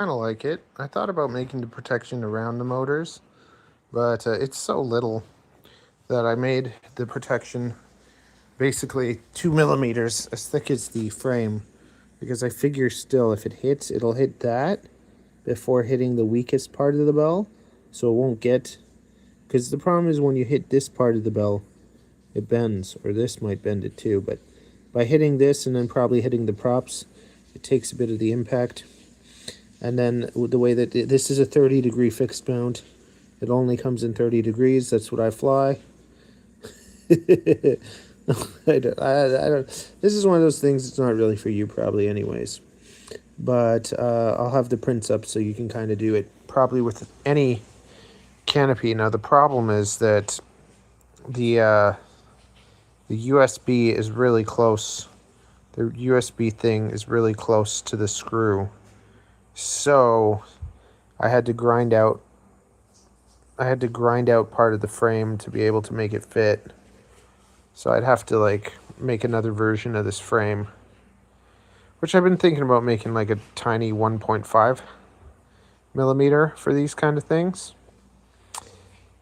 kind of like it. I thought about making the protection around the motors, but it's so little that I made the protection basically 2 millimeters as thick as the frame, because I figure still if it hits, it'll hit that before hitting the weakest part of the bell, so it won't get, because the problem is when you hit this part of the bell, it bends, or this might bend it too, but by hitting this and then probably hitting the props, it takes a bit of the impact. And then the way that this is a 30-degree fixed mount, it only comes in 30 degrees. That's what I fly. I don't. This is one of those things. It's not really for you, probably, anyways. But I'll have the prints up so you can kind of do it probably with any canopy. Now the problem is that the USB is really close. The USB thing is really close to the screw. So I had to grind out part of the frame to be able to make it fit. So I'd have to like make another version of this frame, which I've been thinking about making like a tiny 1.5 millimeter for these kind of things.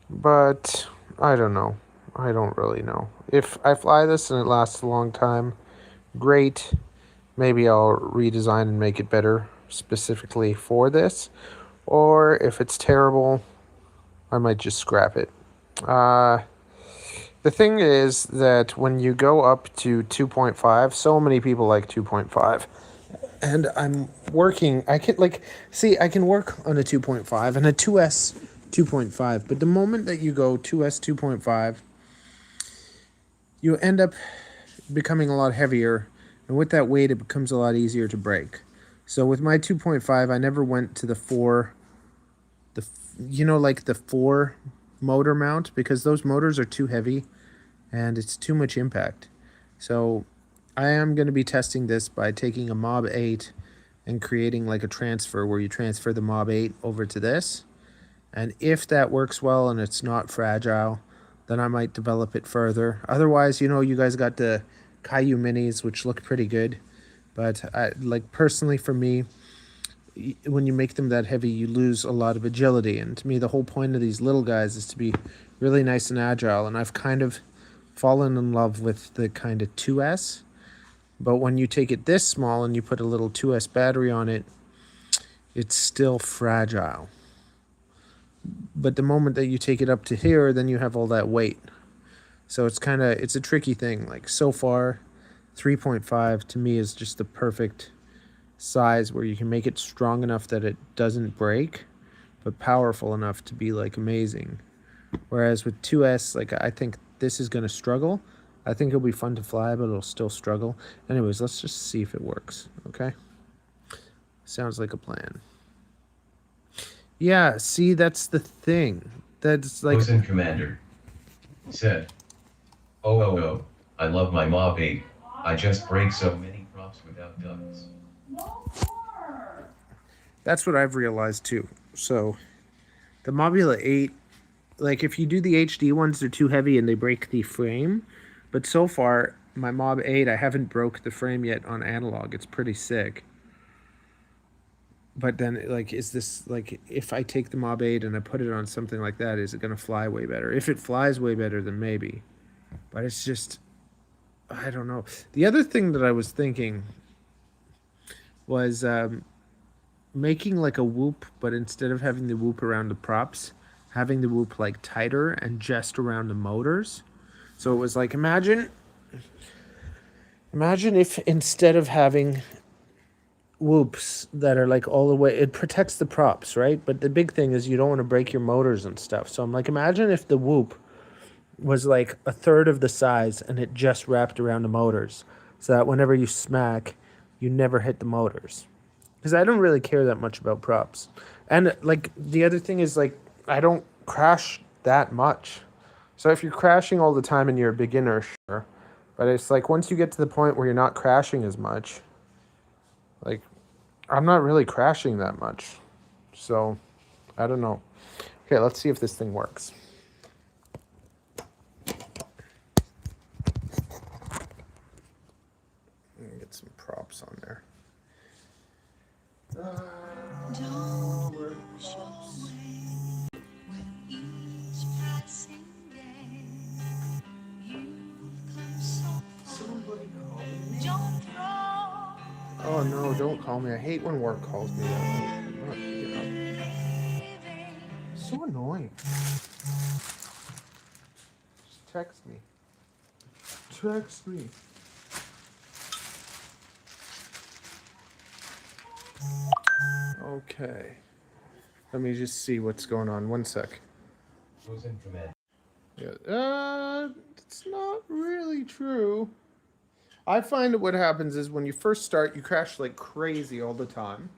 But I don't know. I don't really know. If I fly this and it lasts a long time, great. Maybe I'll redesign and make it better specifically for this. Or if it's terrible, I might just scrap it. The thing is that when you go up to 2.5, so many people like 2.5. And I'm working, I can I can work on a 2.5 and a 2S 2.5. But the moment that you go 2S 2.5, you end up becoming a lot heavier. And with that weight, it becomes a lot easier to break. So with my 2.5, I never went to the 4, like the 4 motor mount, because those motors are too heavy and it's too much impact. So I am going to be testing this by taking a Mob 8 and creating like a transfer where you transfer the Mob 8 over to this. And if that works well and it's not fragile, then I might develop it further. Otherwise, you guys got the Caillou Minis, which look pretty good. But personally for me, when you make them that heavy, you lose a lot of agility. And to me, the whole point of these little guys is to be really nice and agile. And I've kind of fallen in love with the kind of 2S. But when you take it this small and you put a little 2S battery on it, it's still fragile. But the moment that you take it up to here, then you have all that weight. So it's a tricky thing. Like so far, 3.5 to me is just the perfect size where you can make it strong enough that it doesn't break, but powerful enough to be like amazing. Whereas with 2S, like I think this is going to struggle. I think it'll be fun to fly, but it'll still struggle. Anyways, let's just see if it works, okay? Sounds like a plan. Yeah, see, that's the thing. That's like... Bosun Commander said, oh, I love my Mob 8. I just break so many props without ducts. That's what I've realized too. So the Mobula 8, like if you do the HD ones, they're too heavy and they break the frame. But so far, my Mob 8, I haven't broke the frame yet on analog. It's pretty sick. But then, like, is this, like, if I take the Mob 8 and I put it on something like that, is it going to fly way better? If it flies way better, then maybe. But it's just, I don't know. The other thing that I was thinking was making, like, a whoop, but instead of having the whoop around the props, having the whoop, like, tighter and just around the motors. So it was like, imagine if instead of having whoops that are like all the way, it protects the props, right? But the big thing is you don't want to break your motors and stuff. So I'm like, imagine if the whoop was like a third of the size and it just wrapped around the motors, so that whenever you smack, you never hit the motors. Because I don't really care that much about props. And like the other thing is, like, I don't crash that much. So if you're crashing all the time and you're a beginner, sure. But it's like once you get to the point where you're not crashing as much, like, I'm not really crashing that much. So, I don't know. Okay, let's see if this thing works. Get some props on there. no, don't call me. I hate when work calls me that way. I'm not, so annoying. Just text me. Text me. Okay. Let me just see what's going on. One sec. Who's in command? Yeah. It's not really true. I find that what happens is when you first start, you crash like crazy all the time.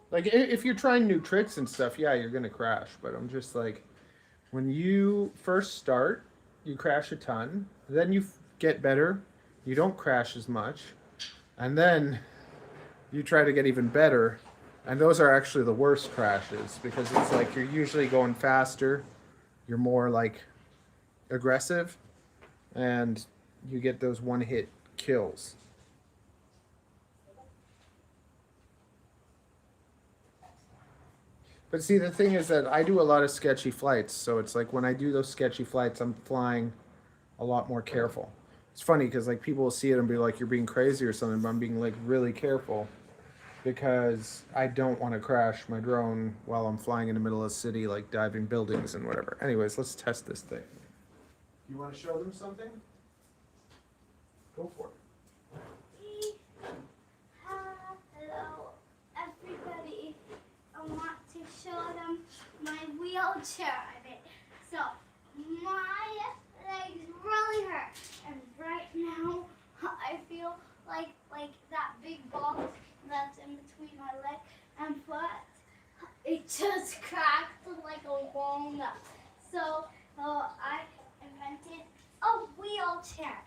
Like if you're trying new tricks and stuff, yeah, you're gonna crash. But I'm just like, when you first start, you crash a ton. Then you get better. You don't crash as much, and then you try to get even better, and those are actually the worst crashes because it's like you're usually going faster, you're more like aggressive, and you get those one-hit kills. But see, the thing is that I do a lot of sketchy flights, so it's like when I do those sketchy flights, I'm flying a lot more careful. It's funny because like people will see it and be like, "You're being crazy" or something, but I'm being like really careful because I don't want to crash my drone while I'm flying in the middle of the city, like diving buildings and whatever. Anyways, let's test this thing. You want to show them something? Go for it. Hello, everybody. I want to show them my wheelchair. So, my legs really hurt, and right now I feel like that big box that's in between my leg and foot. It just cracked like a walnut. So, I invented a wheelchair.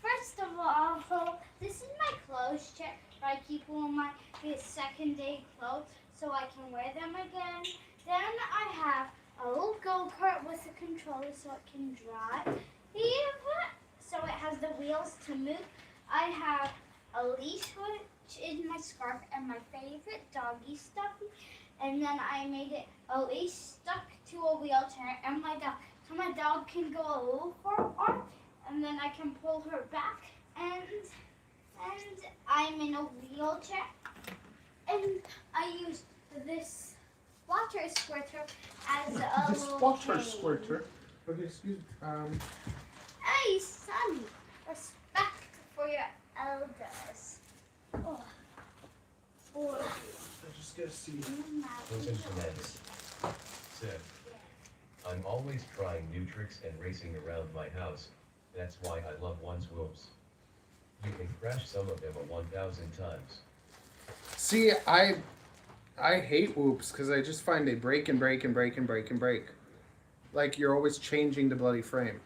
First of all, this is my clothes chair. I keep all my second day clothes so I can wear them again. Then I have a little go-kart with a controller so it can drive. So it has the wheels to move. I have a leash which is my scarf and my favorite doggy stuffy. And then I made it a leash stuck to a wheelchair and my dog. So my dog can go a little far, and then I can pull her back, and I'm in a wheelchair, and I use this water squirter as a This little water cane. squirter. Okay, excuse me. Hey, Sonny, respect for your elders. Oh. I just gotta see. Who's in command? Sid. I'm always trying new tricks and racing around my house. That's why I love one's whoops. You can crash some of them 1,000 times. See, I hate whoops because I just find they break and break and break and break and break. Like you're always changing the bloody frame.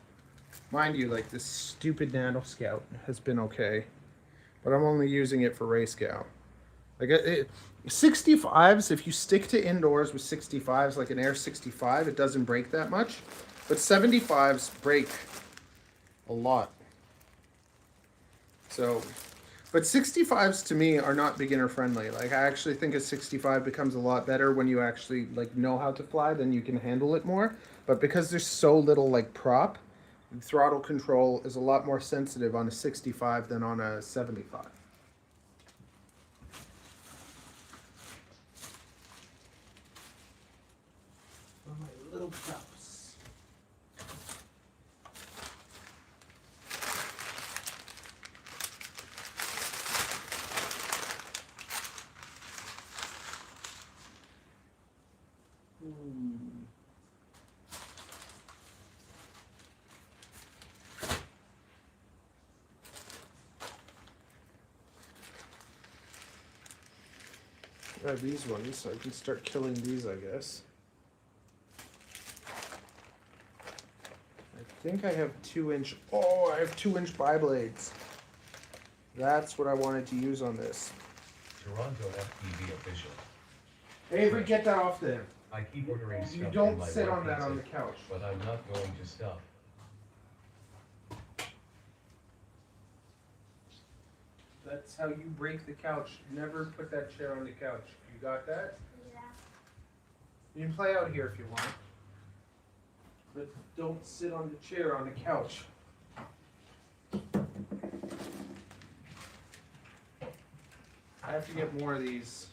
Mind you, like this stupid Nano Scout has been okay, but I'm only using it for race scout. Like 65s, if you stick to indoors with 65s, like an Air 65, it doesn't break that much. But 75s break a lot. So, but 65s to me are not beginner friendly. Like I actually think a 65 becomes a lot better when you actually like know how to fly, then you can handle it more. But because there's so little like prop, throttle control is a lot more sensitive on a 65 than on a 75. Oh, my little pups. Grab these ones so I can start killing these, I guess. I think I have 2-inch. Oh, I have 2-inch bi-blades. That's what I wanted to use on this. Toronto FPV official. Avery, get that off there. I keep ordering stuff You in don't my sit work on that on the pizza, couch. but I'm not going to stop. That's how you break the couch. Never put that chair on the couch. You got that? Yeah. You can play out here if you want. But don't sit on the chair on the couch. I have to get more of these.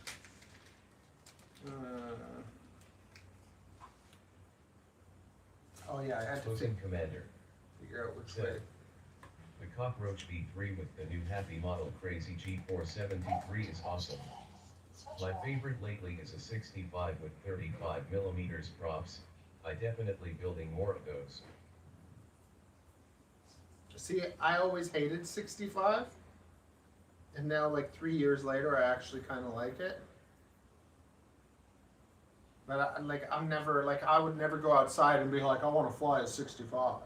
Oh yeah, I had to Closing Commander. figure out which Set. way. The Cockroach V3 with the new Happy Model Crazy G473 is awesome. My favorite lately is a 65 with 35mm props. I definitely building more of those. See, I always hated 65, and now like 3 years later, I actually kind of like it. But I'm never like I would never go outside and be like I want to fly a 65.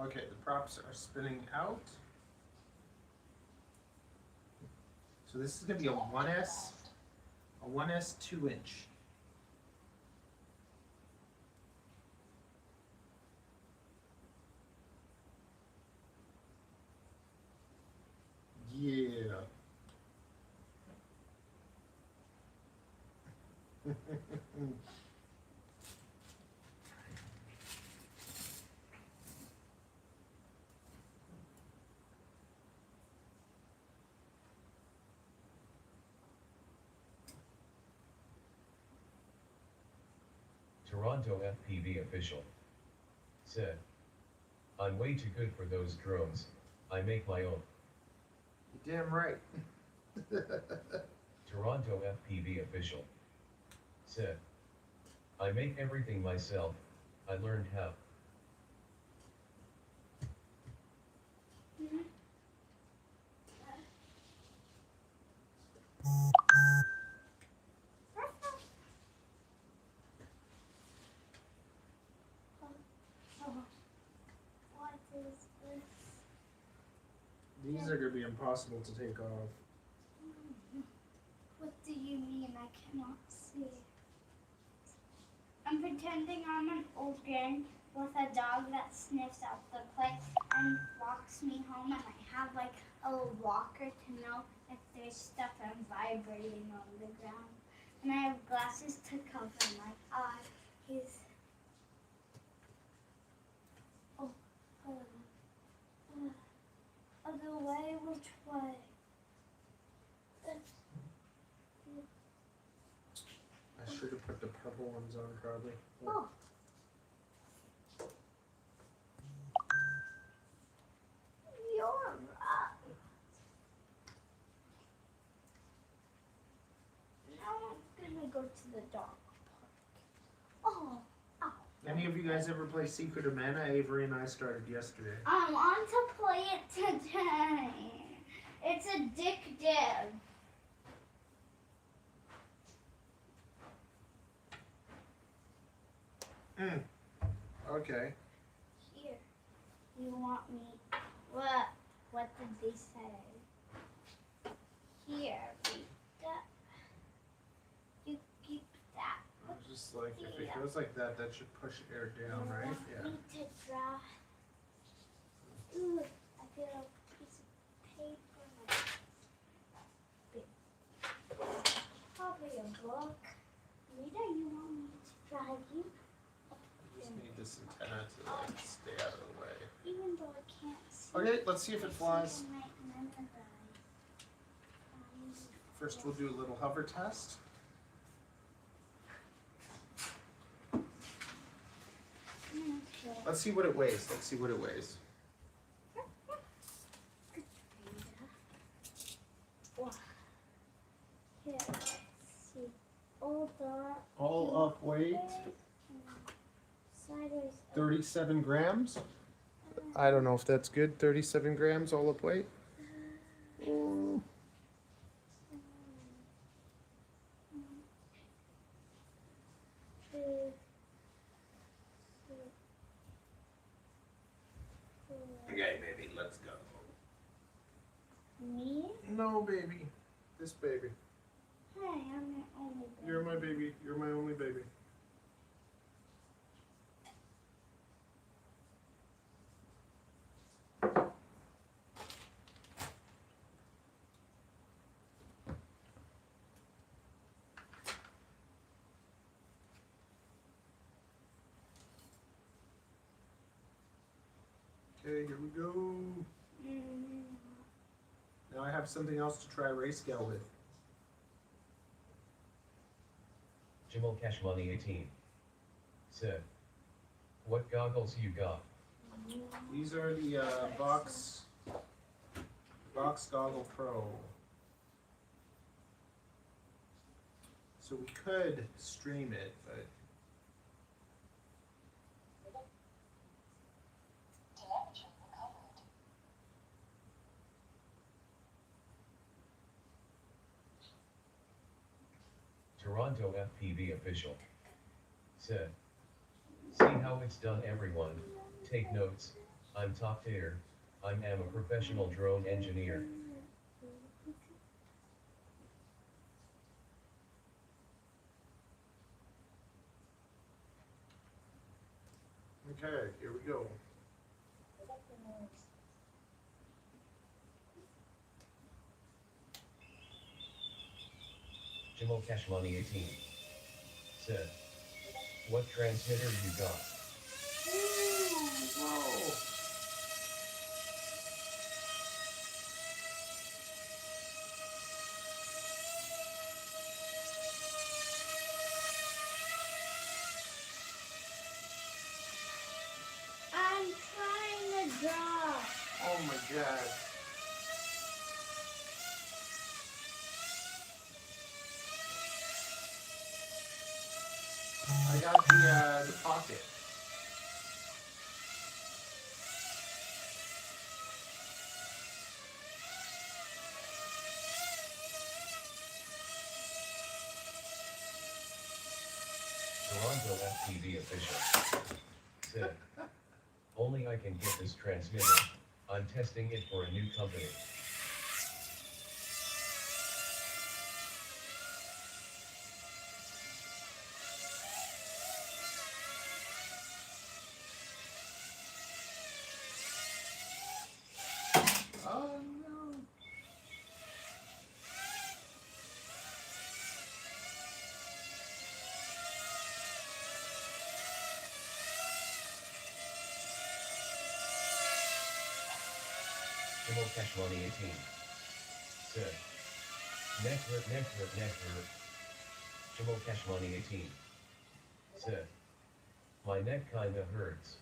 Okay, the props are spinning out. So this is gonna be a 1S 2-inch. Yeah. Toronto FPV official. Said. I'm way too good for those drones. I make my own. You're damn right. Toronto FPV official. Said. I make everything myself. I learned how. What is this? These are gonna be impossible to take off. What do you mean? I cannot see. I'm pretending I'm an old gang with a dog that sniffs out the place and walks me home, and I have like a little walker to know if there's stuff I'm vibrating on the ground. And I have glasses to cover my eyes. Oh, other way? Which way? I should have put the purple ones on probably. Oh. You're right. Now I'm gonna go to the dog park. Oh, ow. Any of you guys ever play Secret of Mana? Avery and I started yesterday. I want to play it today. It's addictive. Okay. Here, you want me? What? What did they say? Here, read that. You keep that. I was just like, if it goes like that, that should push air down, right? You want me to draw? Ooh, I feel a piece of paper. Probably a book. Rita, you want me to draw you? Just need this antenna to like stay out of the way. Even though I can't see. Okay, let's see if it flies. I might memorize. First, we'll do a little hover test. Let's see what it weighs. Let's see what it weighs. Here, let's see. All that. All up weight, Sideways. 37 grams. I don't know if that's good. 37 grams all up weight. Mm. Okay, baby, let's go. Me? No, baby. This baby. Hey, I'm your only baby. You're my baby. You're my only baby. Okay, here we go. Now I have something else to try race scale with. Jamal Cash Money 18 said, "What goggles you got?" These are the Box Goggle Pro. So we could stream it, but Toronto FPV official said, "See how it's done, everyone. Take notes. I'm top tier. I am a professional drone engineer." okay, here we go. Jamal Cash Money 18 said, "What transmitter you got?" Whoa. I'm trying to draw. Oh my god. I got the pocket. Toronto FPV official said, "Only I can get this transmitter. I'm testing it for a new company." Oh no. Jamal Cash Money 18 said, "Neck hurt, neck hurt, neck hurt." Jamal Cash Money 18 said, "My neck kinda hurts."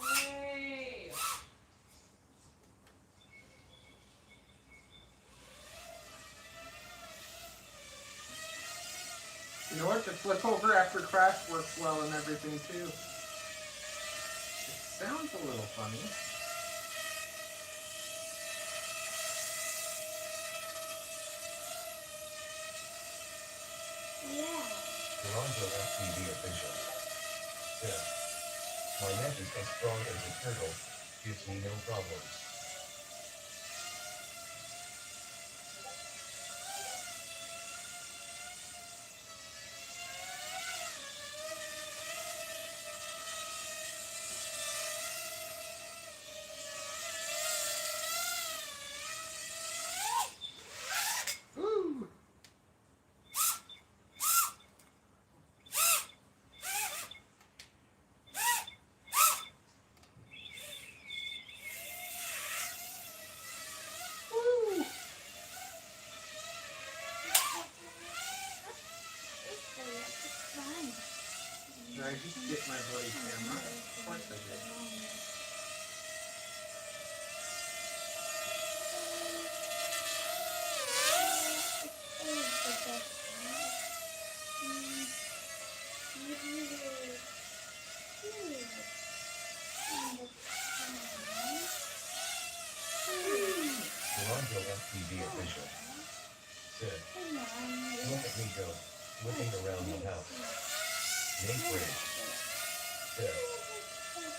Hey. You know what? The flip over after crash works well and everything too. It sounds a little funny. Yeah. Toronto FPV official said, "My neck is as strong as a turtle, gives me no problems." Ooh. Woo. Did I just get my bloody camera? Of course I did. Toronto FPV official said, "Look at me go, whipping around the house." Nate Bridge said,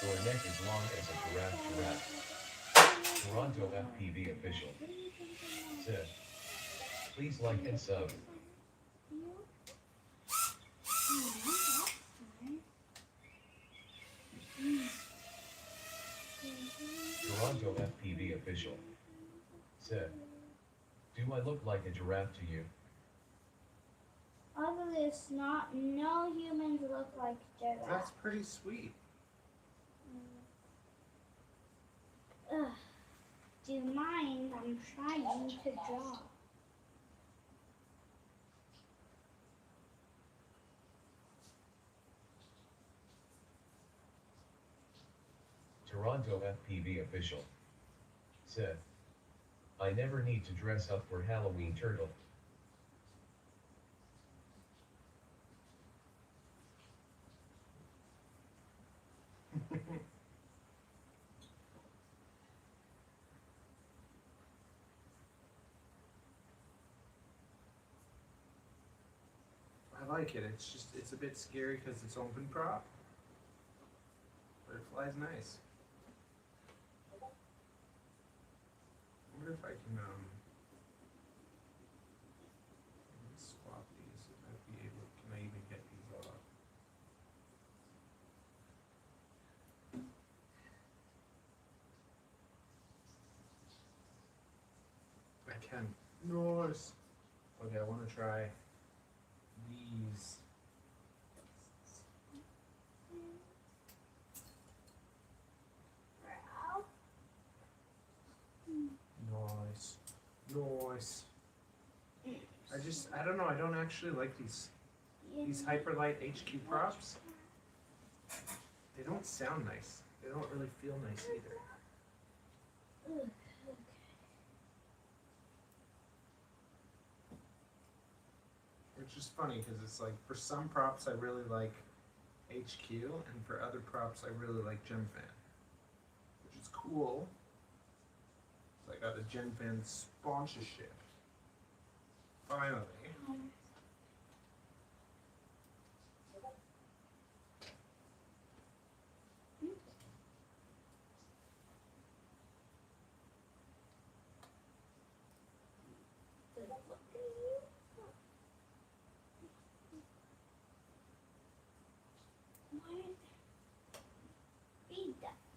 "Your neck is long as a giraffe. Toronto FPV official said, "Please like and sub." Toronto FPV official said, "Do I look like a giraffe to you?" Other this. No humans look like giraffes. That's pretty sweet. Ugh. Do you mind? I'm trying to draw. Toronto FPV official said, I never need to dress up for Halloween turtle. I like it. It's a bit scary because it's open prop, but it flies nice. I wonder if I can swap these. If I'd be able. Can I even get these off? I can. Nice. Okay, I want to try these. Nice. Nice. I don't know, I don't actually like these Hyperlight HQ props. They don't sound nice. They don't really feel nice either. Which is funny because it's like for some props I really like HQ and for other props I really like Gemfan. Which is cool. I got a Gemfan sponsorship. Finally.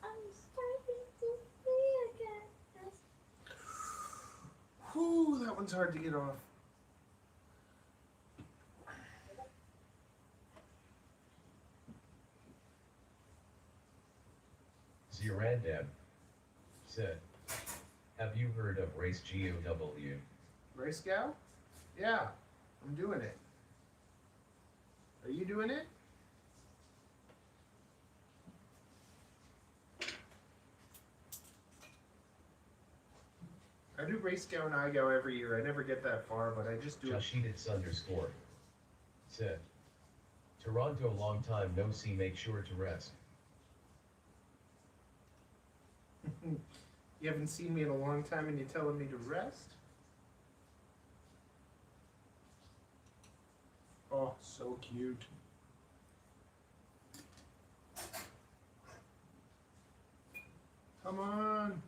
I'm starting to see again. Whew, that one's hard to get off. Zirandab said, have you heard of Race GOW? Race Gal? Yeah, I'm doing it. Are you doing it? I do Race Gal and I go every year. I never get that far, but I just do it. Joshidits _ said, Toronto long time no see, make sure to rest. You haven't seen me in a long time and you're telling me to rest? Oh, so cute. Come on.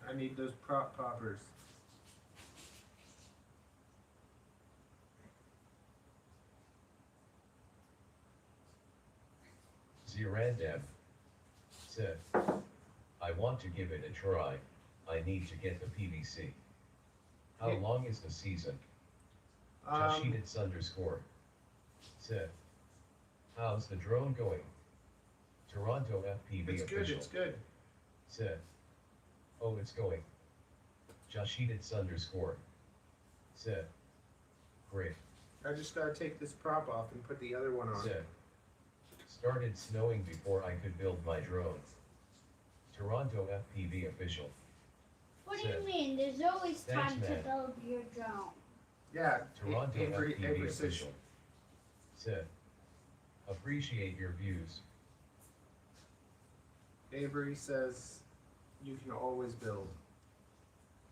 I need those prop poppers. Zirandab said, I want to give it a try. I need to get the PVC. How Yeah. long is the season? Joshidits _ said, how's the drone going? Toronto FPV It's good, official it's good. said, oh, it's going. Joshidits _ said, great. I just gotta take this prop off and put the other one on. Said, started snowing before I could build my drone. Toronto FPV official What do you said, mean? There's always Thanks, time to man. build your drone. Yeah, Toronto Avery FPV says, official said, appreciate your views. Avery says you can always build,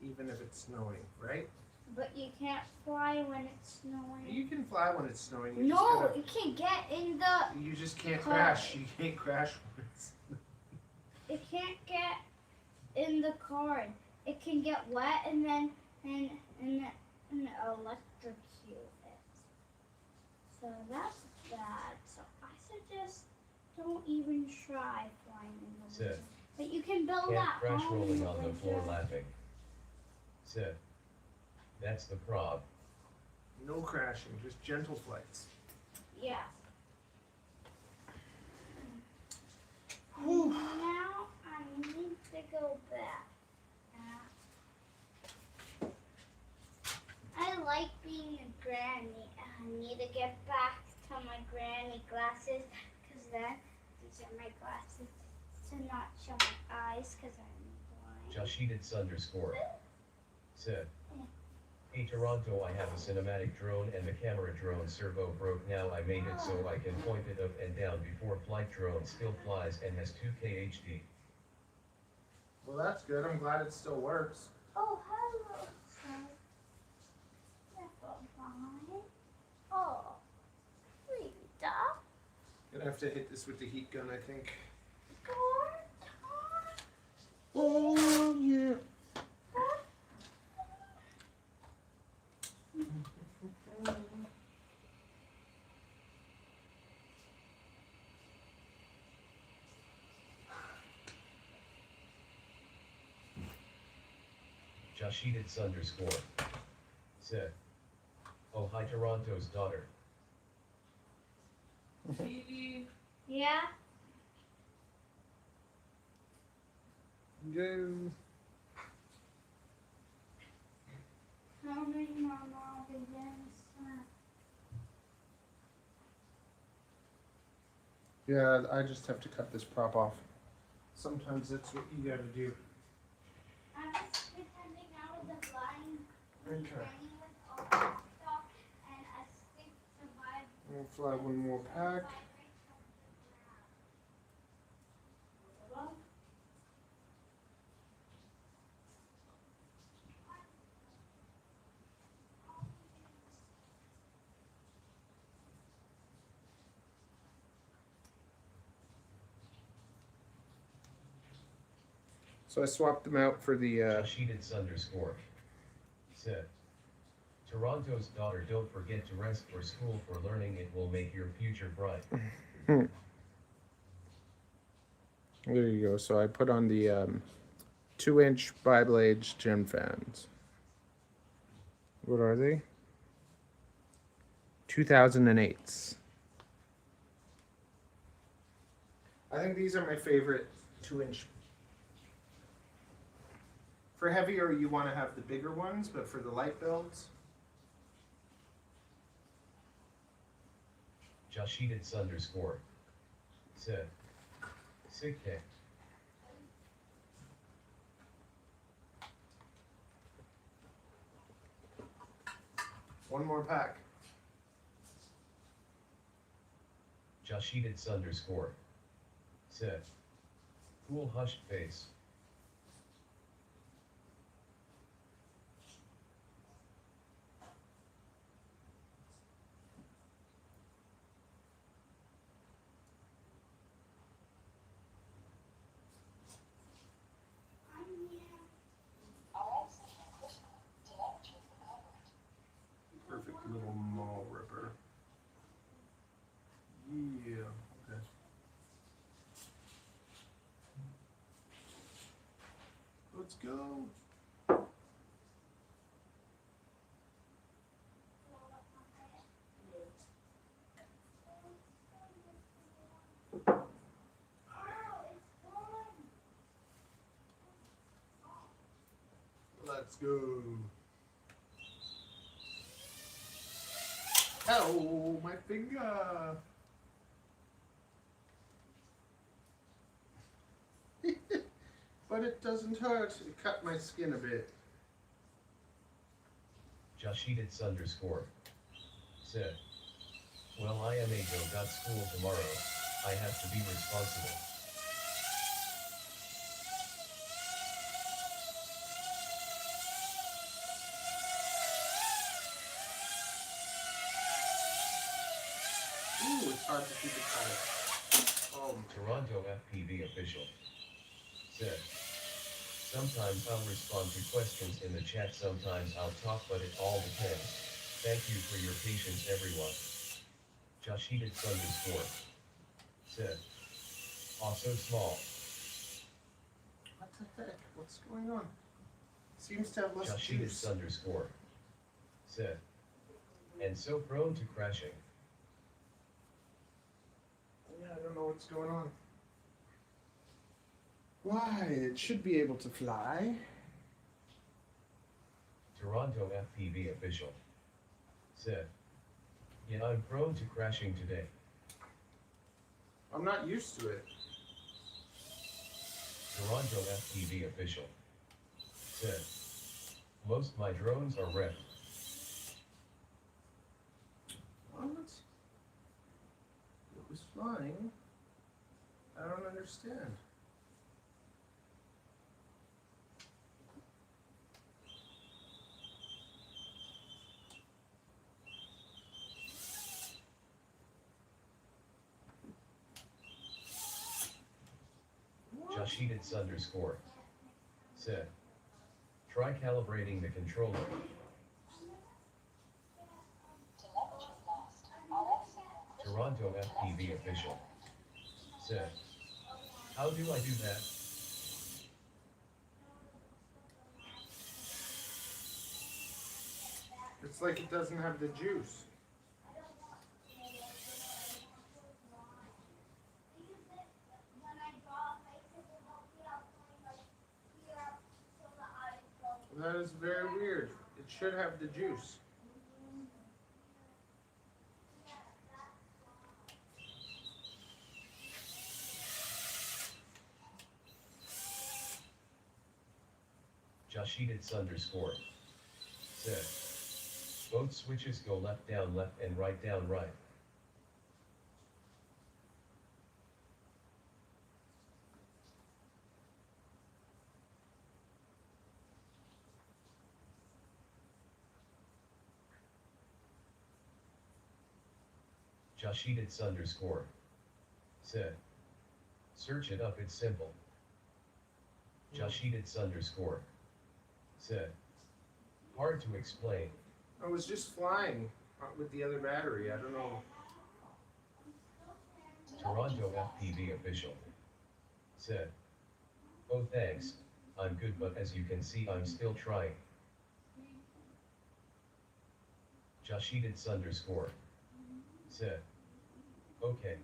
even if it's snowing, right? But you can't fly when it's snowing. You can fly when it's snowing. You No, just gotta, it can't get in the. you just can't car. crash. You can't crash when it's. It can't get in the car. It can get wet and then and electrocute it. So that's bad. So I suggest Don't even try flying in the Sit. window. But you can build Can't that crash home in rolling the on the floor winter. laughing. Sit. That's the prob. No crashing, just gentle flights. Yeah. Whew. Now I need to go back. I like being a granny. I need to get back to my granny glasses because then these are my glasses to not show my eyes because I'm blind. Joshidits underscore. Sit. Hey Toronto, I have a cinematic drone and the camera drone servo broke. Now I made it so I can point it up and down before flight drone still flies and has 2K HD. Well, that's good. I'm glad it still works. Oh, hello, sir. Never mind. Oh, Rita. Gonna have to hit this with the heat gun, I think. Gordon. Oh, yeah. Joshidits underscore. Sit. Oh hi Toronto's daughter. Yeah? Go. How many more begins? Yeah, I just have to cut this prop off. Sometimes that's what you gotta do. I'm just pretending I was a blind Okay. granny with all that stuff and a stick to vibrate. We'll fly one more pack. So I swapped them out for the Joshidits underscore. Sit. Toronto's daughter, don't forget to rest for school for learning. It will make your future bright. there you go. So I put on the 2-inch bi-blades Gemfans. What are they? 2008s. I think these are my favorite 2-inch. For heavier, you want to have the bigger ones, but for the light builds, Joshidits underscore. Sit. Sequre. one more pack. Joshidits underscore. Sit. Cool hushed face. Perfect little mall ripper. Yeah, okay. Let's go. Let's go. Oh, my finger. But it doesn't hurt. It cut my skin a bit. Joshidits underscore. Sit. Well, I am got school tomorrow. I have to be responsible. Ooh, it's hard to keep it tight. Toronto FPV official. Said. Sometimes I'll respond to questions in the chat, sometimes I'll talk, but it all depends. Thank you for your patience, everyone. Joshidits underscore. Said. Also small. What the heck? What's going on? Seems to have less Joshidis juice. underscore. Said. And so prone to crashing. Yeah, I don't know what's going on. Why? It should be able to fly. Toronto FPV official. Said. Yeah, I'm prone to crashing today. I'm not used to it. Toronto FPV official. Said. Most my drones are wrecked. What? It was flying. I don't understand. Joshidits underscore. Said. Try calibrating the controller. Toronto FPV official. Said. How do I do that? It's like it doesn't have the juice. That is very weird. It should have the juice. Joshidits underscore. Said. Both switches go left, and right, down, right. Joshidits underscore. Said. Search it up, it's simple. Joshidits underscore. Said. Hard to explain. I was just flying with the other battery. I don't know. Toronto FPV official. Said. Oh thanks, I'm good, but as you can see I'm still trying. Joshidits underscore. Said. Okay.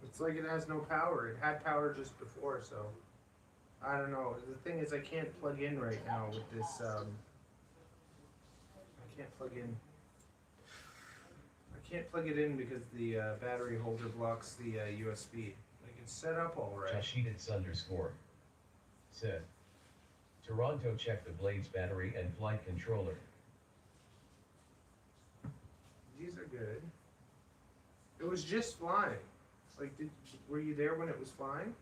It's like it has no power. It had power just before, so I don't know. The thing is, I can't plug in right now with this. I can't plug in. I can't plug it in because the battery holder blocks the USB. Like it's set up all right. Joshidits underscore. Said. Toronto, check the blade's battery and flight controller. These are good. It was just flying. Like, were you there when it was flying?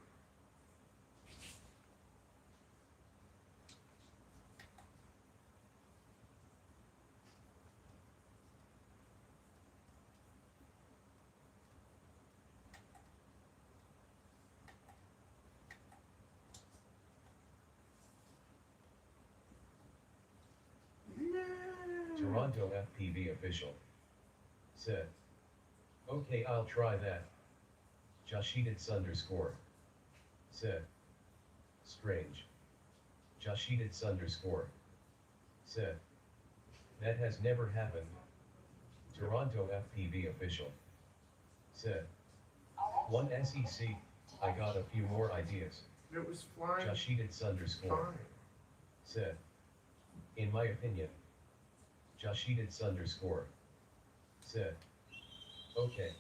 Toronto FPV official. Said. Okay, I'll try that. Joshidits underscore. Said. Strange. Joshidits underscore. Said. That has never happened. Toronto FPV official. Said. One SEC, I got a few more ideas. It was flying. Joshidits underscore. Fine. Said. In my opinion. Joshidits underscore. Said. Okay.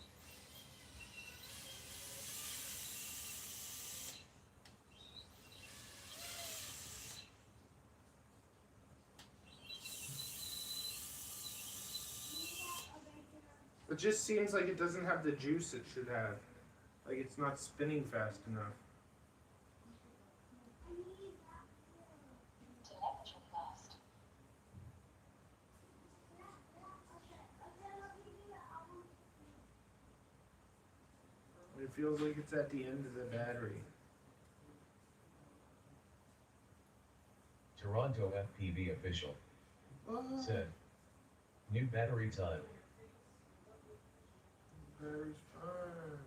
It just seems like it doesn't have the juice it should have. Like it's not spinning fast enough. It feels like it's at the end of the battery. Toronto FPV official Oh, said, new battery time. battery's fine.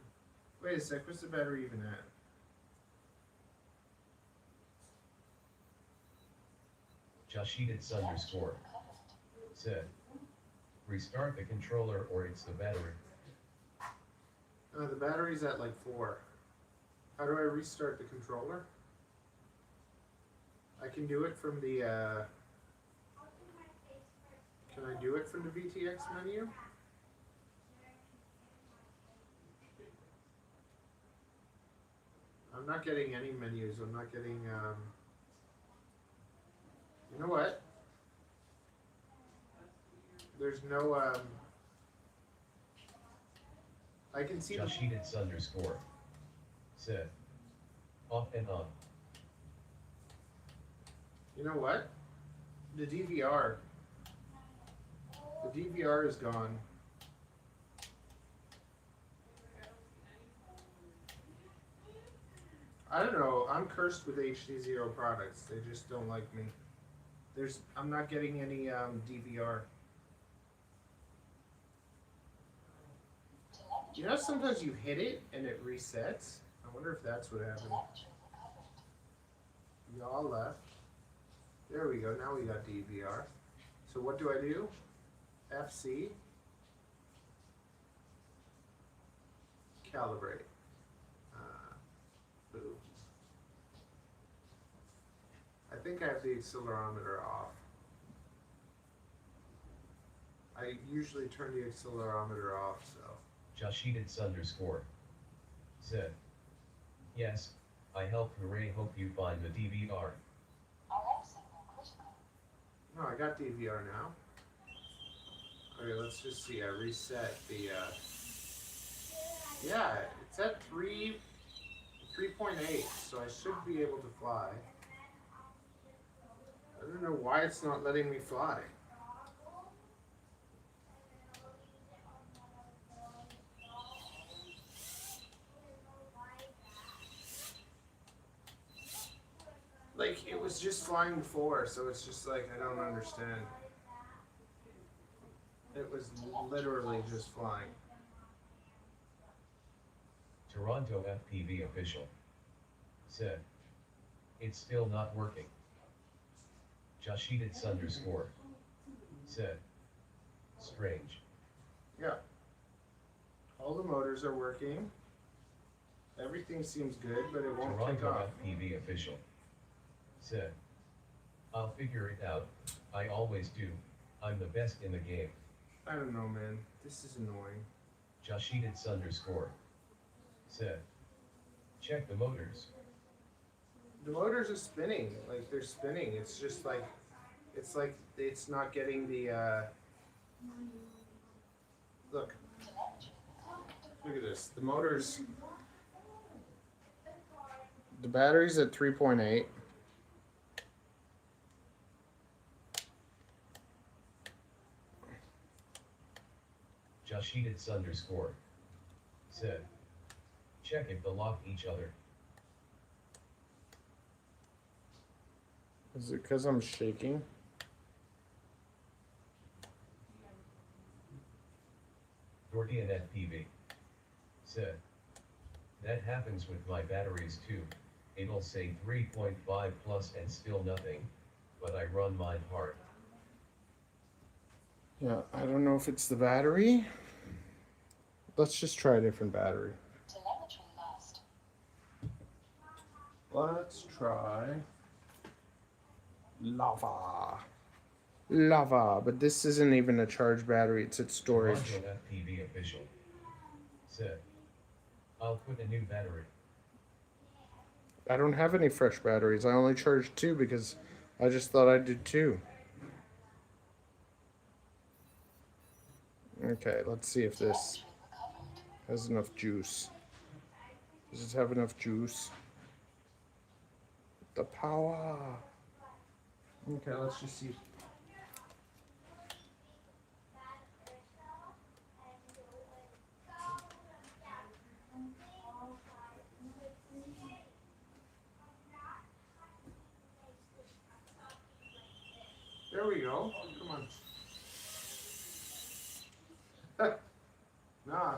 Wait a sec, what's the battery even at? Joshidits underscore said, restart the controller or it's the battery. The battery's at like 4. How do I restart the controller? I can do it from the, can I do it from the VTX menu? I'm not getting any menus. I'm not getting, you know what? There's no, I can see the, Joshidits underscore said, off and on. you know what? The DVR is gone. I don't know. I'm cursed with hdzero products. They just don't like me. I'm not getting any DVR. You know, sometimes you hit it and it resets. I wonder if that's what happened. Y'all left. There we go. Now we got DVR. So what do I do? FC. Calibrate. Boo. I think I have the accelerometer off. I usually turn the accelerometer off, so. Joshidits underscore said, yes, I helped. Hooray, hope you find the DVR. No, I got DVR now. Okay, let's just see. I reset the, yeah, it's at 3.8, so I should be able to fly. I don't know why it's not letting me fly. Like, it was just flying before, so it's just like, I don't understand. It was literally just flying. Toronto FPV official said, it's still not working. Joshidits underscore said, strange. Yeah. All the motors are working. Everything seems good, but it won't kick Toronto off. FPV official said, I'll figure it out. I always do. I'm the best in the game. I don't know, man. This is annoying. Joshidits underscore said, check the motors. The motors are spinning. Like, they're spinning. It's just like, it's not getting the, look. Look at this. The motors, the battery's at 3.8. Joshidits underscore said, check if they lock each other. Is it because I'm shaking? Gordian FPV said, that happens with my batteries too. It'll say 3.5 plus and still nothing, but I run mine hard. Yeah, I don't know if it's the battery. Let's just try a different battery. Telemetry lost. Let's try lava. Lava, but this isn't even a charge battery, it's its storage. Toronto FPV official said, I'll put a new battery. I don't have any fresh batteries. I only charged 2 because I just thought I'd do 2. Okay, let's see if this has enough juice. Does it have enough juice? The power. Okay, let's just see. Nah.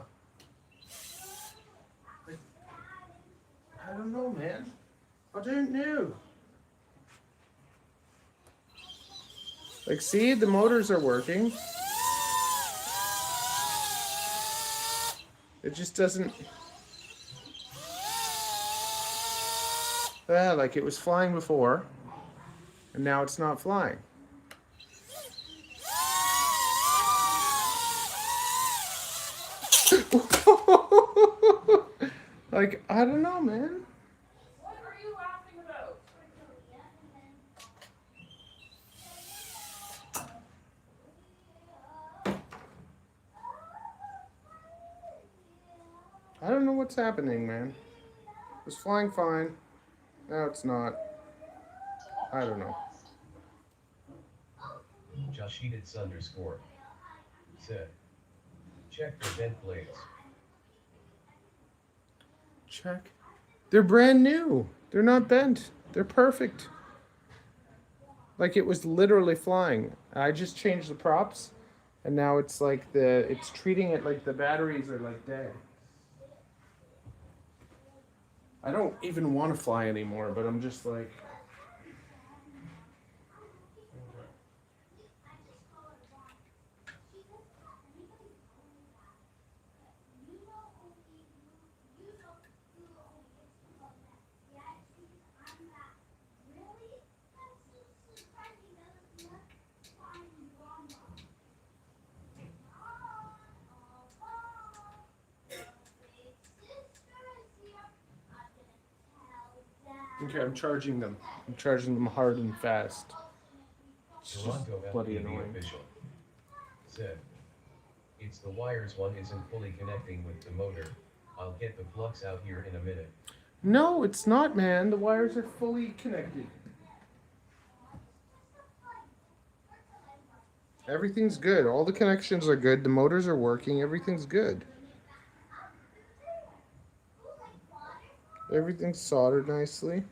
I don't know, man. I don't know. Like, see, the motors are working. It just doesn't. Like it was flying before, and now it's not flying. Like, I don't know, man. What are you laughing about? I don't know what's happening, man. It was flying fine. Now it's not. I don't know. Joshedits underscore said, check for bent blades. Check. They're brand new. They're not bent. They're perfect. Like it was literally flying. I just changed the props, and now it's like it's treating it like the batteries are like dead. I don't even want to fly anymore, but I'm just like. Okay, I'm charging them. I'm charging them hard and fast. It's just Toronto bloody FPV annoying. official said, it's the wires one isn't fully connecting with the motor. I'll get the flux out here in a minute. No, it's not, man. The wires are fully connected. Everything's good. All the connections are good. The motors are working. Everything's good. Everything's soldered nicely.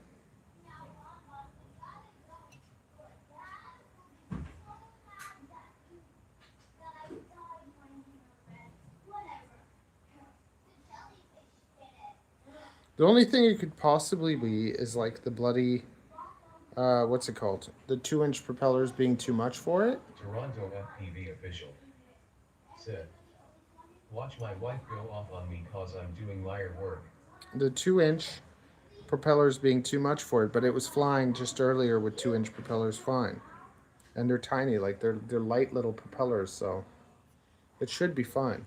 The only thing it could possibly be is like the bloody, what's it called? The 2-inch propellers being too much for it. Toronto FPV official said, watch my wife go off on me cause I'm doing wire work. The 2-inch propellers being too much for it, but it was flying just earlier with 2-inch propellers fine. And they're tiny, like they're light little propellers, so it should be fine.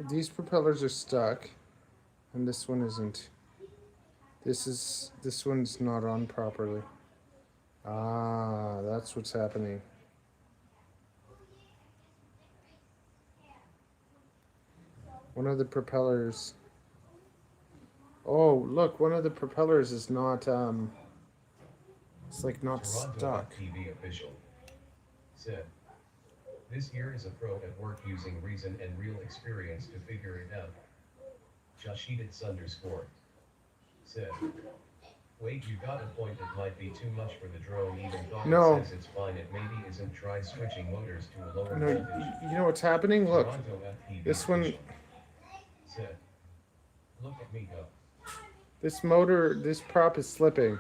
These propellers are stuck, and this one isn't. This one's not on properly. Ah, that's what's happening. One of the propellers. Oh, look, one of the propellers is not it's like not Toronto stuck. FPV official said, this here is a pro at work using reason and real experience to figure it out. Joshedits underscore said, wait, you got a point, it might be too much for the drone, even though No. it says it's fine, it maybe isn't. Try switching motors to a lower No, voltage. you know what's happening? Look, Toronto FPV this one, official said, look at me go. this motor, this prop is slipping,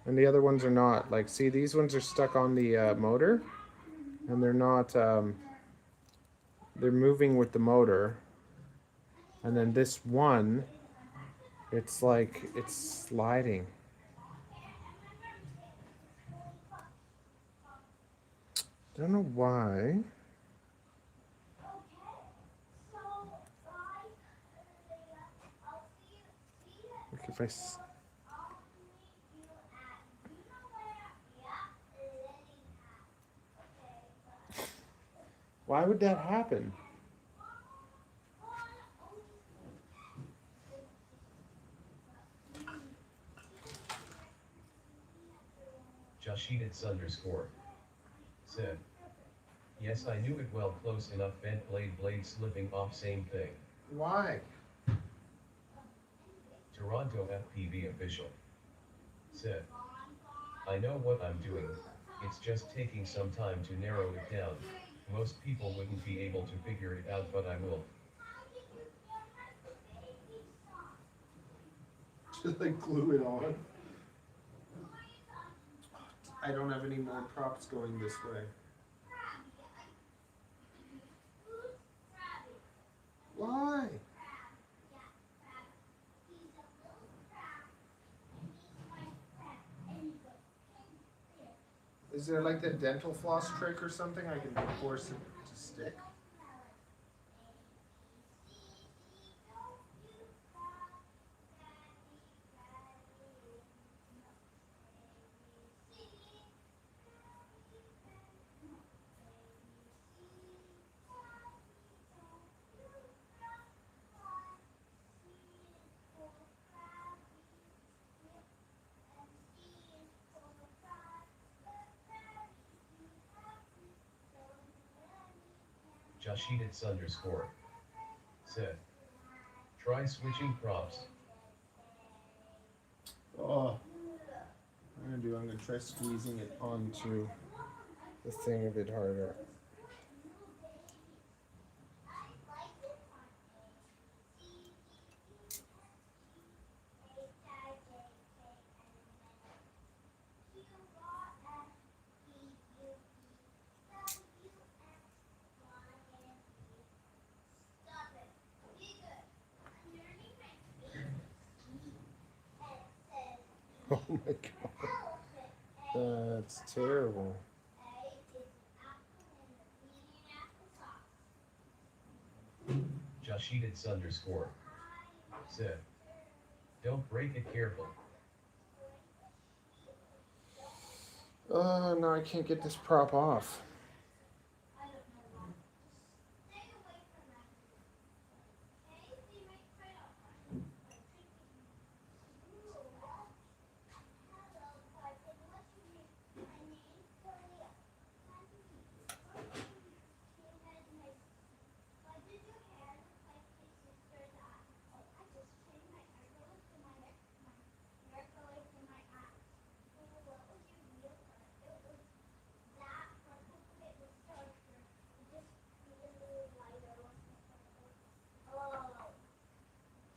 and the other ones are not. Like, see, these ones are stuck on the motor, and they're not, they're moving with the motor. And then this one, it's like, it's sliding. Don't know why. Like if why would that happen? Joshedits underscore said, yes, I knew it well, close enough, bent blade slipping off, same thing. Why? Toronto FPV official said, I know what I'm doing, it's just taking some time to narrow it down. Most people wouldn't be able to figure it out, but I will. Just like glue it on. I don't have any more props going this way. Why? Is there like the dental floss trick or something I can force it to stick? Joshedits underscore said, try switching props. Oh, I'm gonna try squeezing it onto the thing a bit harder. Oh my god. That's terrible. Joshedits underscore said, don't break it, careful. No, I can't get this prop off.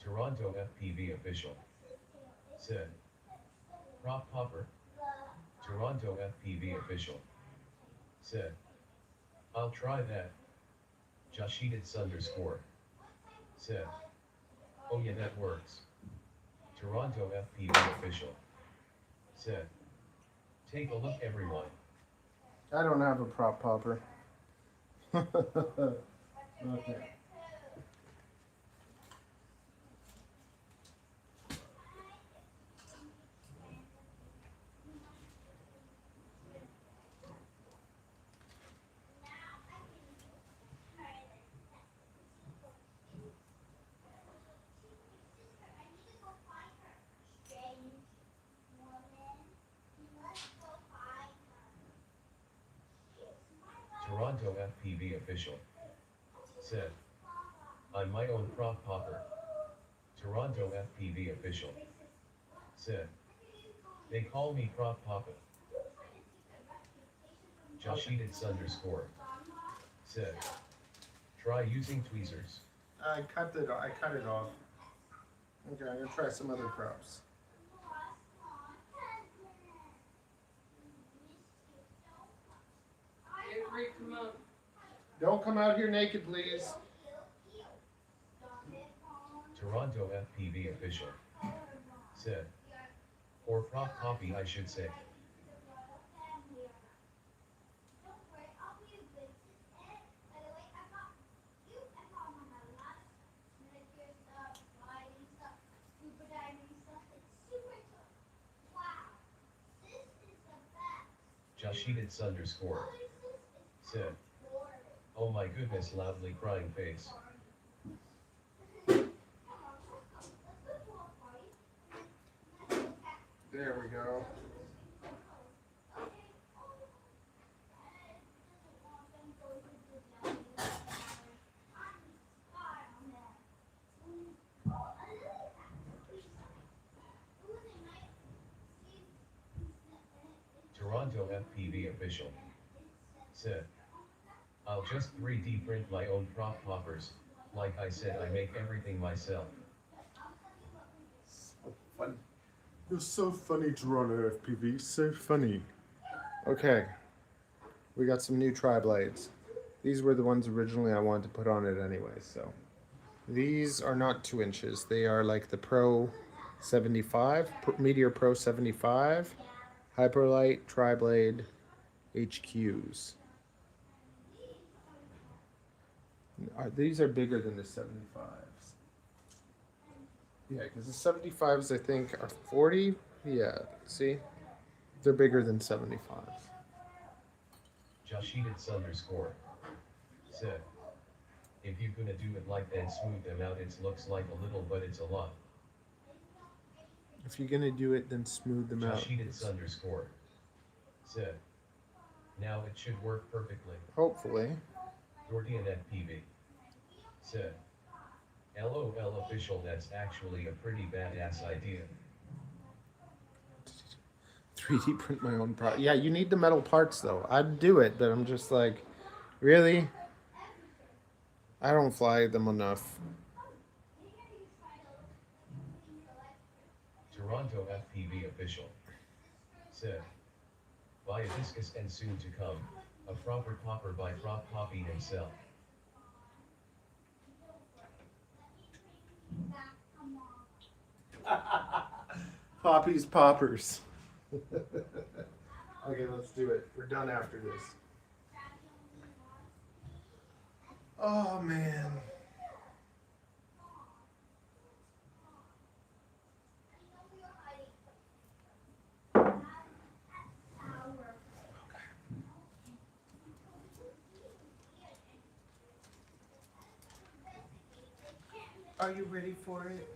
Toronto FPV official said, prop popper. Toronto FPV official said, I'll try that. Joshedits underscore said, oh yeah, that works. Toronto FPV official said, take a look, everyone. I don't have a prop popper. Okay. Toronto FPV official said, I'm my own prop popper. Toronto FPV official said, they call me prop papa. Joshedits underscore said, try using tweezers. I cut it off. Okay, I'm gonna try some other props. Avery, come out. Don't come out here naked, please. Toronto FPV official said, or prop copy, I should say. Joshedits underscore said, oh my goodness, loudly crying face. There we go. Toronto FPV official. Said. I'll just 3D print my own prop poppers. Like I said, I make everything myself. So funny. You're so funny, Toronto FPV. So funny. Okay. We got some new tri-blades. These were the ones originally I wanted to put on it anyway, so. These are not 2 inches. They are like the Pro 75, Meteor Pro 75, Hyperlight tri-blade HQs. These are bigger than the 75s. Yeah, because the 75s I think are 40. Yeah, see? They're bigger than 75s. Joshedits_. Said. If you're gonna do it like that, smooth them out. It looks like a little, but it's a lot. If you're gonna do it, then smooth them out. Joshedits_. Said. Now it should work perfectly. Hopefully. Gordian FPV. Said. LOL official, that's actually a pretty badass idea. 3D print my own product. Yeah, you need the metal parts though. I'd do it, but I'm just like, really? I don't fly them enough. Toronto FPV official. Said. Buy a discus and soon to come, a proper popper by Prop Poppy himself. Poppy's poppers. Okay, let's do it. We're done after this. Oh man. Are you ready for it?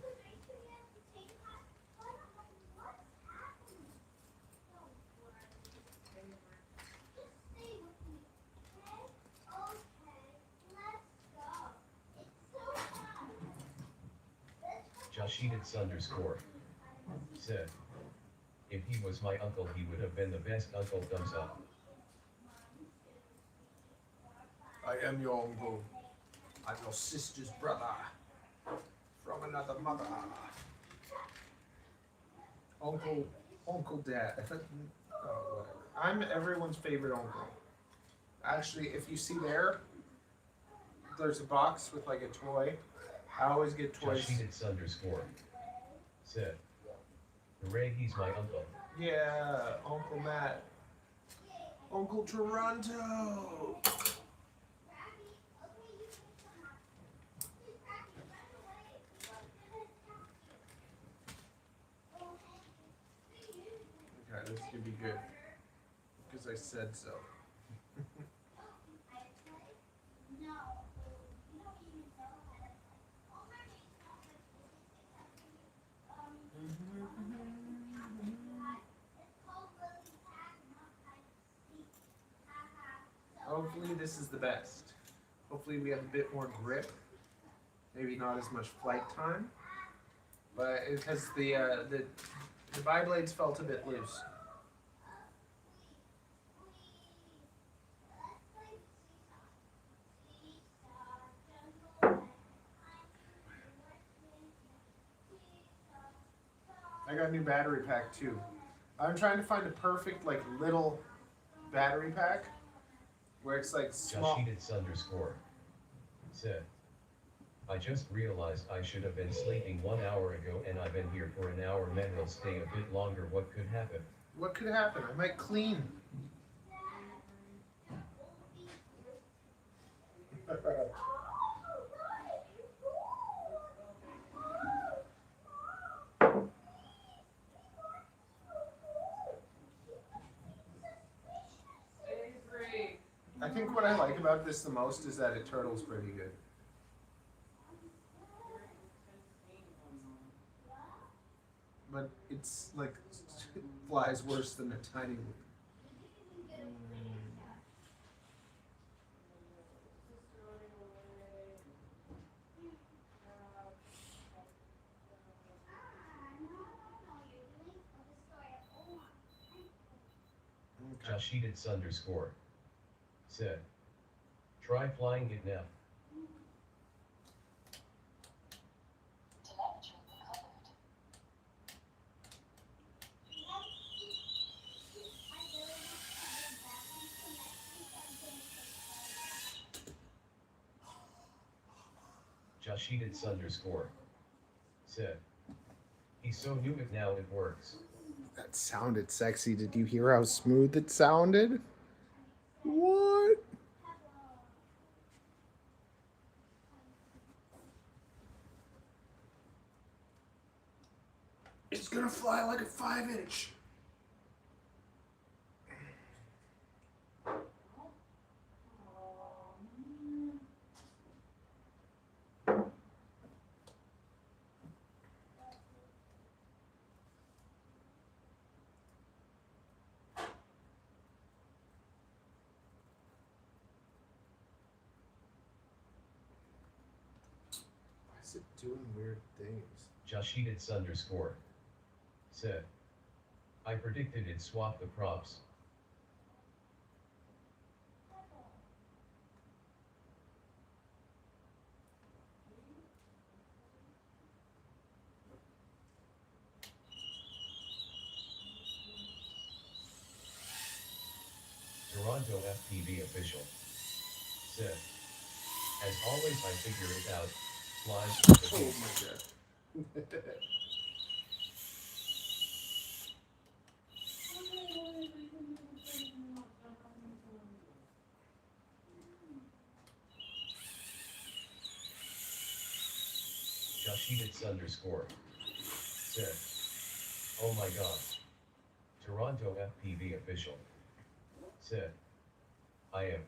Joshedits_. Said. If he was my uncle, he would have been the best uncle. Thumbs up. I am your uncle. I'm your sister's brother. From another mother. Uncle Dad. Oh, whatever. I'm everyone's favorite uncle. Actually, if you see there's a box with like a toy. I always get toys. Joshedits_. Said. Hooray, he's my uncle. Yeah, Uncle Matt. Uncle Toronto. Okay, this could be good. Because I said so. Hopefully this is the best. Hopefully we have a bit more grip. Maybe not as much flight time. But because the bi-blades felt a bit loose. I got a new battery pack too. I'm trying to find a perfect like little battery pack where it's like small. Joshedits_. Said. I just realized I should have been sleeping 1 hour ago and I've been here for an hour. Man, will stay a bit longer. What could happen? What could happen? I might clean. I think what I like about this the most is that it turtles pretty good. But it's like it flies worse than a tiny one. Joshidits underscore said, try flying it now. Joshidits underscore said, he's so new it now it works. That sounded sexy. Did you hear how smooth it sounded? What? It's gonna fly like a 5-inch. Why is it doing weird things? Joshidits underscore said, I predicted it'd swap the props. Toronto FPV official said, as always I figure it out, flies with the Oh kids." my god. Joshidits underscore said, oh my god. Toronto FPV official said, I am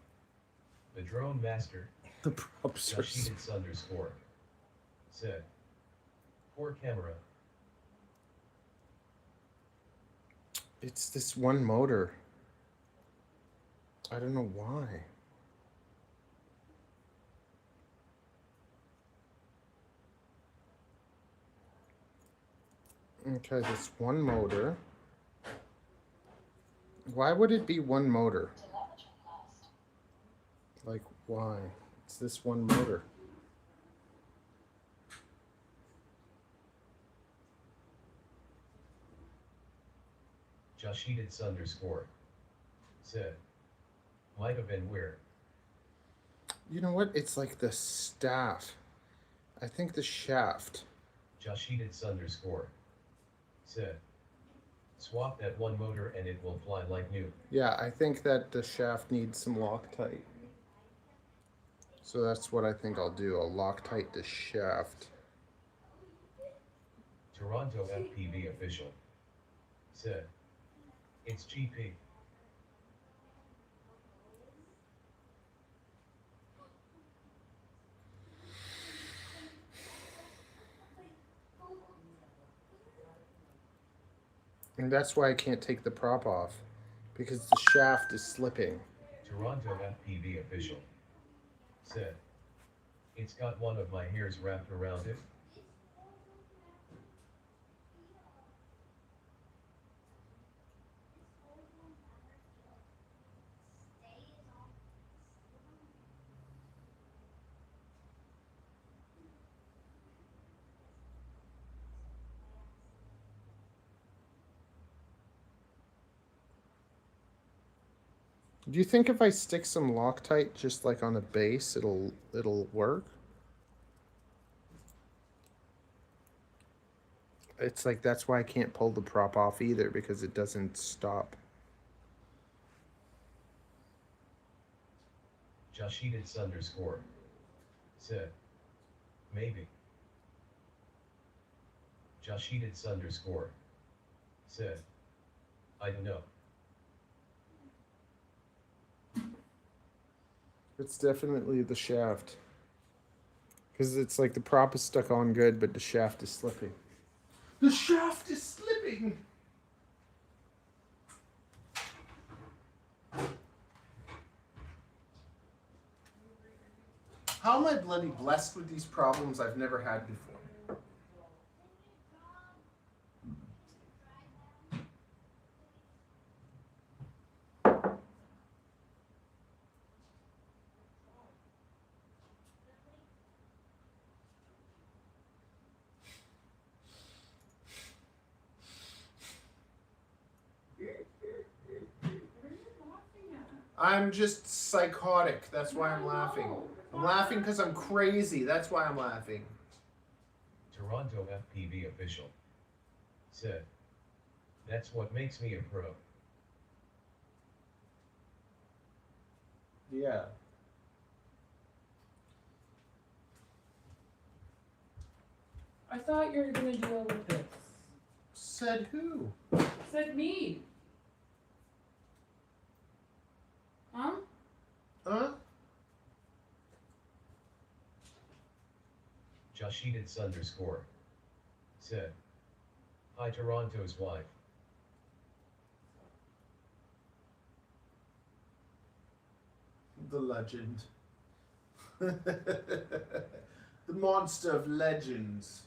the drone master. The props are so... Joshidits underscore said, poor camera. It's this one motor. I don't know why. Okay, this one motor. Why would it be one motor? Like, why? It's this one motor. Joshidits underscore said, might have been weird. You know what? It's like the staff. I think the shaft. Joshidits underscore said, swap that one motor and it will fly like new. Yeah, I think that the shaft needs some Loctite. So that's what I think I'll do. I'll Loctite the shaft. Toronto FPV official said, it's GP. And that's why I can't take the prop off, because the shaft is slipping. Toronto FPV official said, it's got one of my hairs wrapped around it. Do you think if I stick some Loctite just like on the base, it'll work? It's like that's why I can't pull the prop off either, because it doesn't stop. Joshidits underscore said, maybe. Joshidits underscore said, I don't know. It's definitely the shaft. Because it's like the prop is stuck on good, but the shaft is slipping. The shaft is slipping! How am I bloody blessed with these problems I've never had before? I'm just psychotic. That's why I'm laughing. I'm laughing because I'm crazy. That's why I'm laughing. Toronto FPV official said, "That's what makes me a pro." Yeah. I thought you were gonna do Olympics. Said who? Said me. Huh? Huh? Joshidits _ said, "Hi Toronto's wife." The legend. The monster of legends.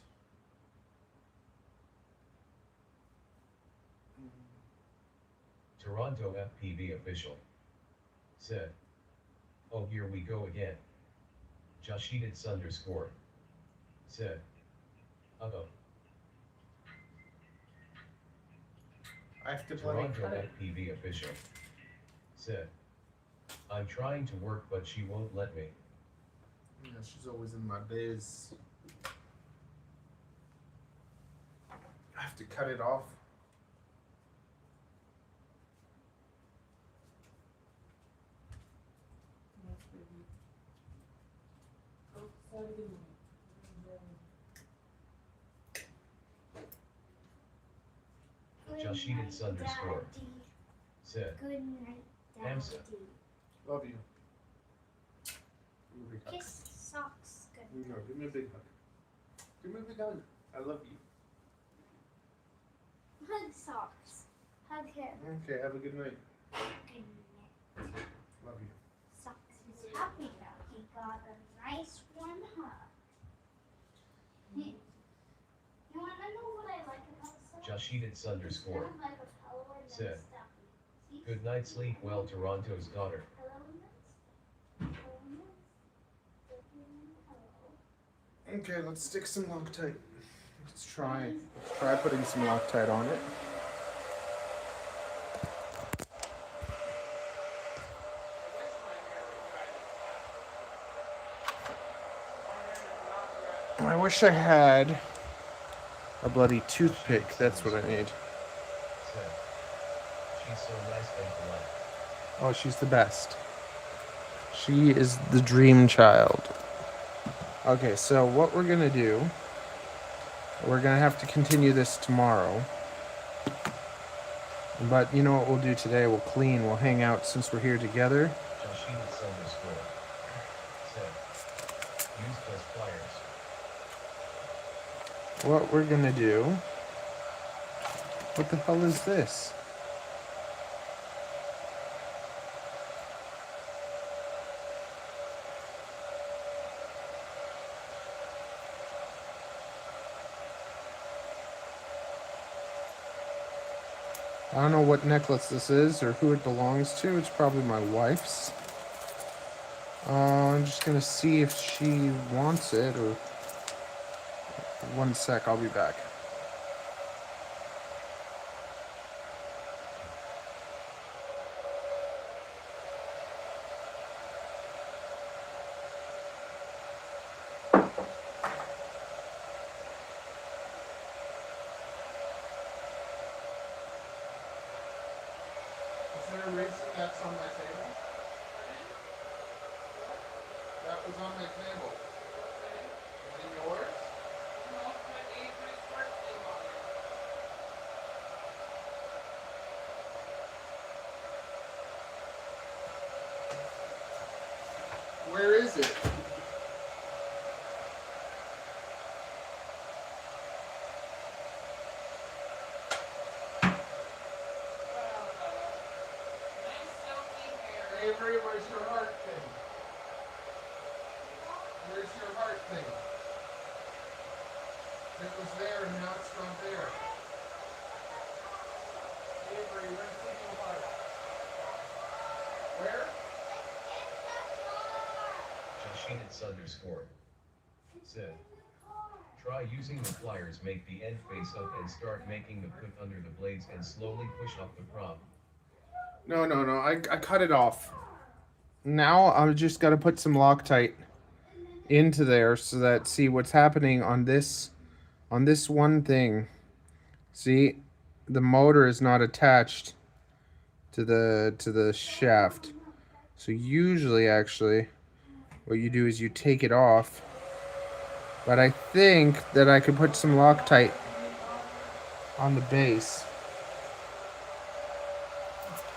Toronto FPV official said, "Oh, here we go again." Joshidits _ said, "Uh-oh." I have to bloody Toronto cut it. FPV official said, "I'm trying to work but she won't let me." Yeah, she's always in my biz. I have to cut it off. Joshidits _ said, Good night, Amsa. Daddy. Love you. Give me a big hug. Kiss socks. Good. No, give me a big hug. Give me a big hug. I love you. Hug socks. Hug him. Okay, have a good night. Good night. Love you. Socks is happy now. He got a nice warm hug. You want to know what I like about socks? Joshidits _ Kind of like a pillow and then said, stuffy. See? "Good night, sleep well, Toronto's daughter." Hello, Miss. Hello, Miss. Hello. Okay, let's stick some Loctite. Let's try putting some Loctite on it. I wish I had a bloody toothpick. That's what I need. Said, "She's so nice and polite." Oh, she's the best. She is the dream child. Okay, so what we're gonna do, we're gonna have to continue this tomorrow. But you know what we'll do today? We'll clean, we'll hang out since we're here together. Joshidits _ said, "Use plus pliers." What we're gonna do. What the hell is this? I don't know what necklace this is or who it belongs to. It's probably my wife's. I'm just gonna see if she wants it or. One sec, I'll be back. Is there a racing that's on my table? That was on my table. Is it yours? Where is it? Avery, where's your heart thing? Where's your heart thing? It was there and now it's not there. Avery, where's the little heart? Where? Joshidits _ said, "Try using the pliers, make the end face up and start making the put under the blades and slowly push up the prop." No. I cut it off. Now I've just got to put some Loctite into there so that, see what's happening on this one thing. See, the motor is not attached to the shaft. So usually, actually, what you do is you take it off. But I think that I could put some Loctite on the base.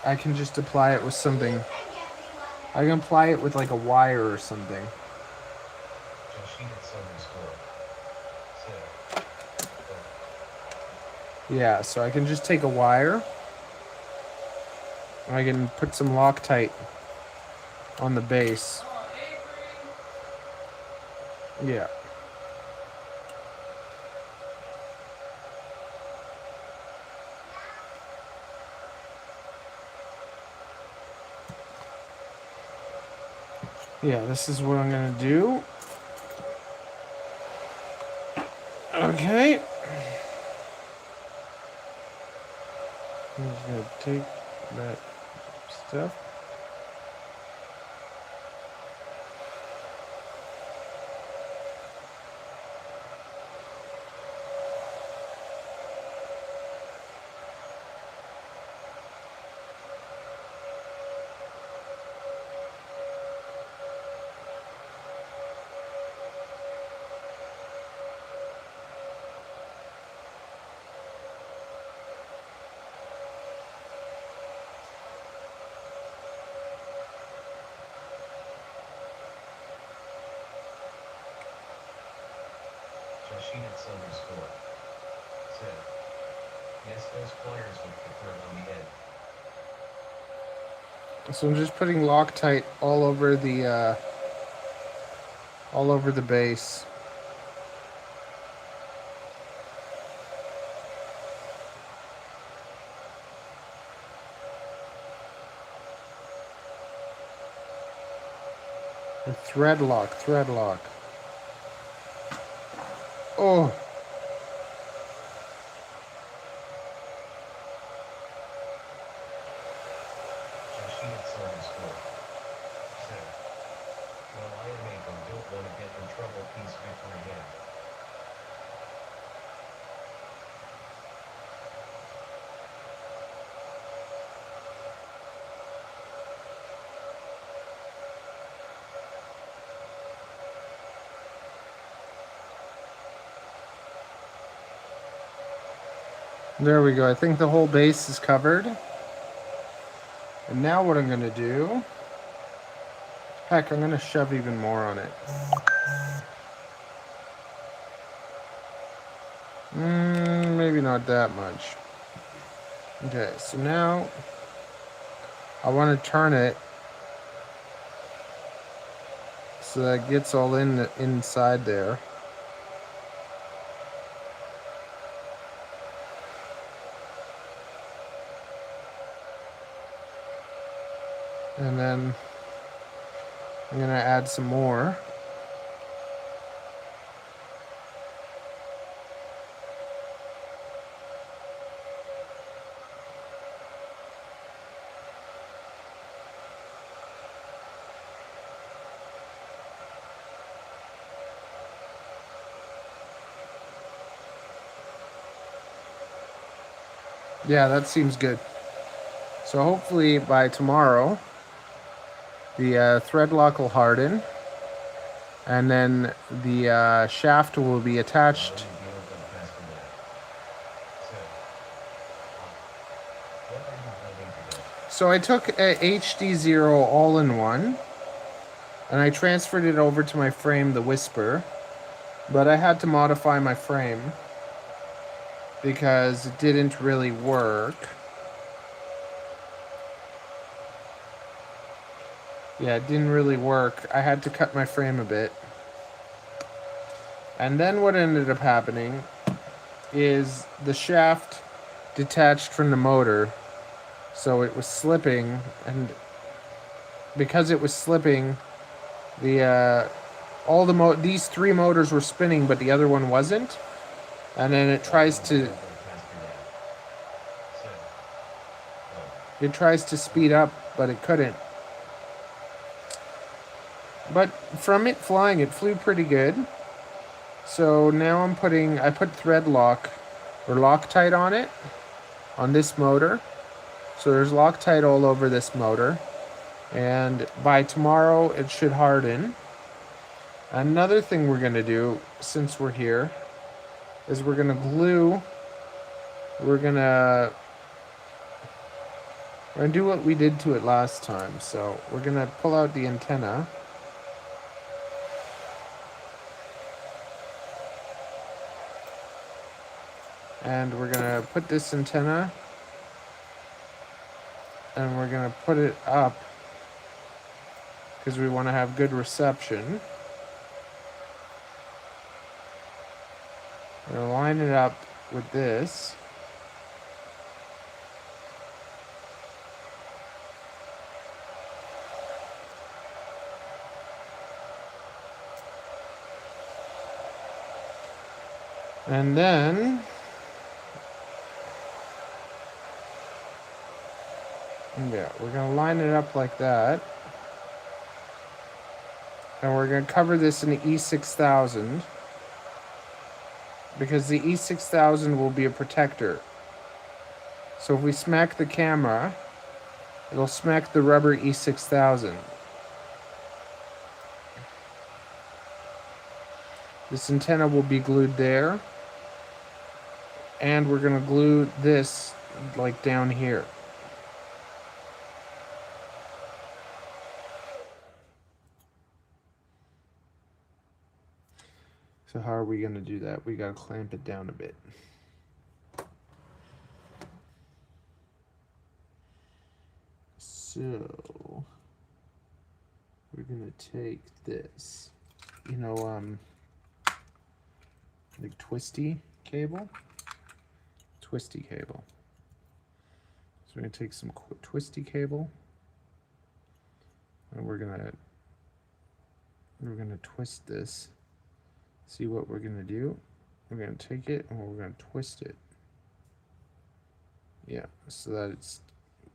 I can just apply it with something. I can apply it with like a wire or something. Yeah, so I can just take a wire. I can put some Loctite on the base. Yeah. Yeah, this is what I'm gonna do. Okay. I'm just gonna take that stuff. Said, yes, those pliers would prefer on the end. So I'm just putting Loctite all over the base. And thread lock. Oh. There we go. I think the whole base is covered. And now what I'm going to do... Heck, I'm going to shove even more on it. Maybe not that much. Okay, so now I want to turn it so that it gets all inside there. And then I'm going to add some more. Yeah, that seems good. So hopefully by tomorrow, the thread lock will harden, and then the shaft will be attached. So I took a hdzero all-in-one, and I transferred it over to my frame, the Whisper, but I had to modify my frame because it didn't really work. Yeah, it didn't really work. I had to cut my frame a bit. And then what ended up happening is the shaft detached from the motor. So it was slipping, and because it was slipping, these three motors were spinning, but the other one wasn't. And then it tries to... It tries to speed up, but it couldn't. But from it flying, it flew pretty good. So now I put thread lock or Loctite on it, on this motor. So there's Loctite all over this motor. And by tomorrow, it should harden. Another thing we're going to do, since we're here, is we're going to do what we did to it last time. So we're going to pull out the antenna. And we're going to put this antenna, and we're going to put it up because we want to have good reception. We're going to line it up with this. And then yeah, we're going to line it up like that. And we're going to cover this in the E6000 because the E6000 will be a protector. So if we smack the camera, it'll smack the rubber E6000. This antenna will be glued there. And we're going to glue this like down here. So how are we going to do that? We got to clamp it down a bit. So we're going to take this, like twisty cable. So we're going to take some twisty cable, and we're going to twist this. See what we're going to do? We're going to take it and we're going to twist it. Yeah, so that it's,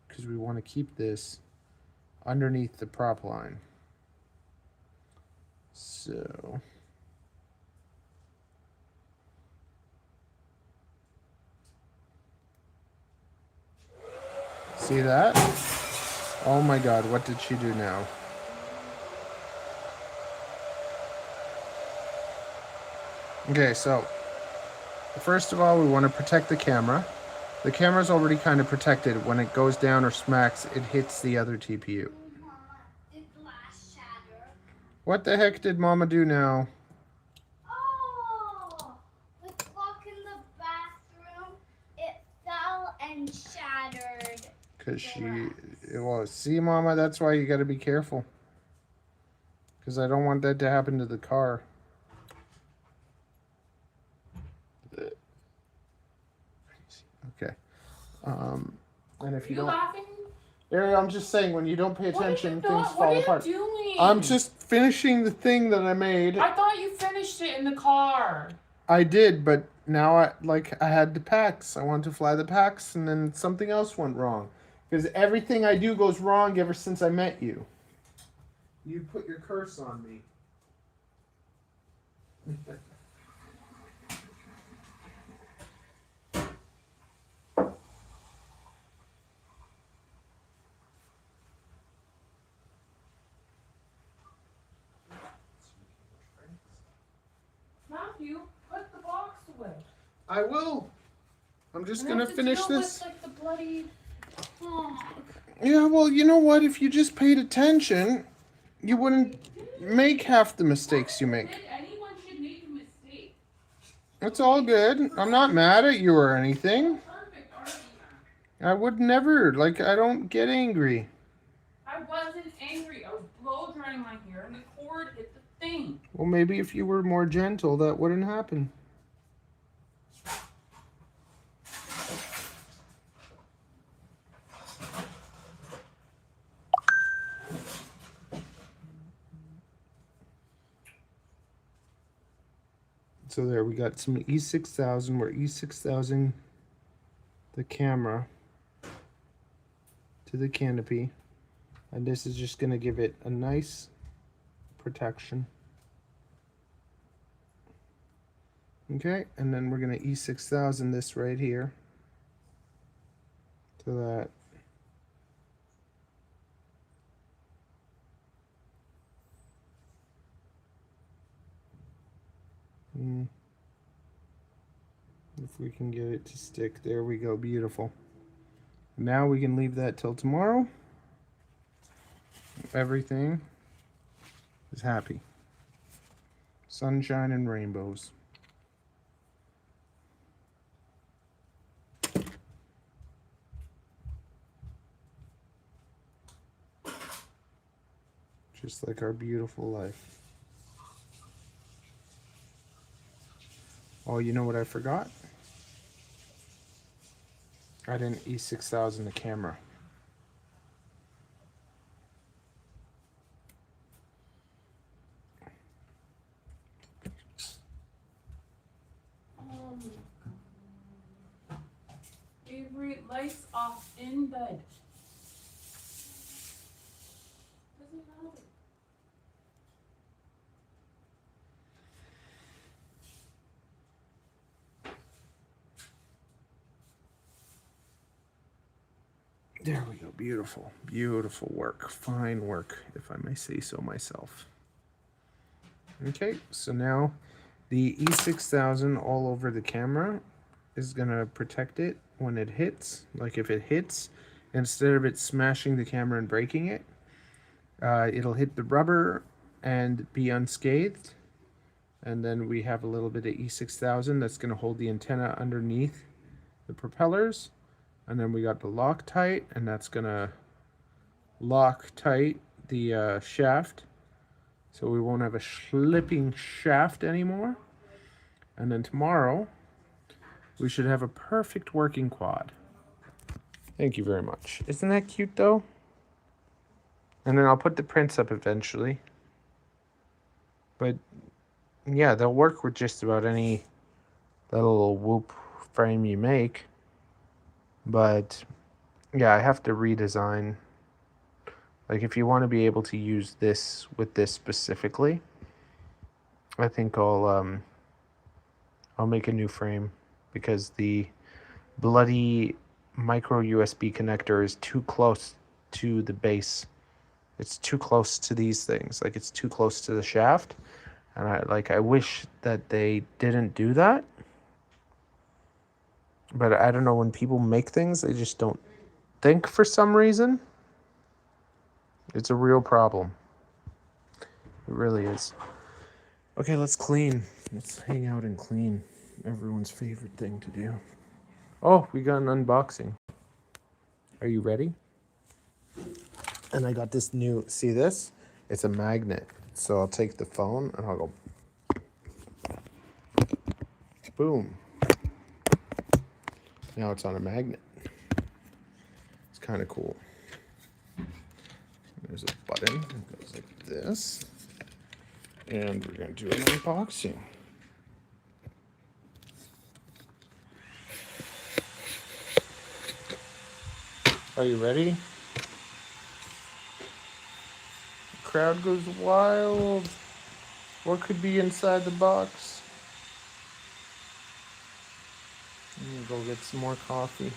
because we want to keep this underneath the prop line. So see that? Oh my God, what did she do now? Okay, so first of all, we want to protect the camera. The camera's already kind of protected. When it goes down or smacks, it hits the other TPU. Mama, did glass shatter? What the heck did Mama do now? Oh, the clock in the bathroom, it fell and shattered. Because well, see, Mama, that's why you got to be careful. Because I don't want that to happen to the car. Okay. And if you don't, laughing? Ariel, I'm just saying, when you don't pay attention, things What fall are apart. you doing? I'm just finishing the thing that I made. I thought you finished it in the car. I did, but now I had the packs. I wanted to fly the packs, and then something else went wrong. Because everything I do goes wrong ever since I met you. You put your curse on me. Matthew, put the box away. I will. I'm just And gonna have to finish deal this. With, like, the bloody fog. Yeah, well, you know what? If you just paid attention, you wouldn't make half the mistakes you make. Anyone should make a mistake. It's all good. I'm not mad at you or anything. Perfect, aren't you, Matt? I would never. Like, I don't get angry. I wasn't angry. I was blow drying my hair and the cord hit the thing. Well, maybe if you were more gentle, that wouldn't happen. So there, we got some E6000. We're E6000 the camera. to the canopy. And this is just going to give it a nice protection. Okay, and then we're going to E6000 this right here to that. If we can get it to stick, there we go, beautiful. Now we can leave that till tomorrow. Everything is happy. Sunshine and rainbows. Just like our beautiful life. Oh, you know what I forgot? I didn't E6000 the camera. Avery, lights off in bed. Doesn't matter. There we go. Beautiful, beautiful work. Fine work, if I may say so myself. Okay, so now the E6000 all over the camera is going to protect it when it hits. Like if it hits, instead of it smashing the camera and breaking it, it'll hit the rubber and be unscathed. And then we have a little bit of E6000 that's going to hold the antenna underneath the propellers. And then we got the Loctite, and that's going to lock tight the shaft. So we won't have a slipping shaft anymore. And then tomorrow, we should have a perfect working quad. Thank you very much. Isn't that cute, though? And then I'll put the prints up eventually. But, yeah, they'll work with just about any little whoop frame you make. But yeah, I have to redesign. Like if you want to be able to use this with this specifically, I think I'll make a new frame because the bloody micro USB connector is too close to the base. It's too close to these things. Like it's too close to the shaft. And I wish that they didn't do that. But I don't know, when people make things, they just don't think for some reason. It's a real problem. It really is. Okay, let's clean. Let's hang out and clean. Everyone's favorite thing to do. Oh, we got an unboxing. Are you ready? And I got this new, see this? It's a magnet. So I'll take the phone and I'll go boom. Now it's on a magnet. It's kind of cool. There's a button that goes like this. And we're going to do an unboxing. Are you ready? The crowd goes wild. What could be inside the box? I'm gonna go get some more coffee.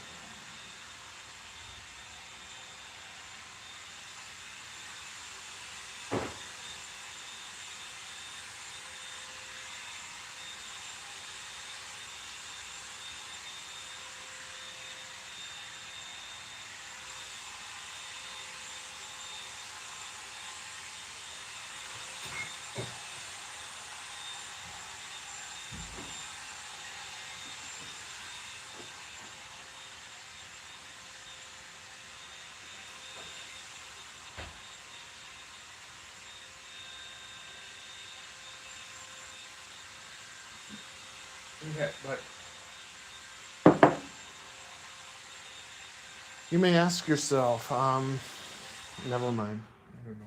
Okay, but you may ask yourself, never mind. I don't know.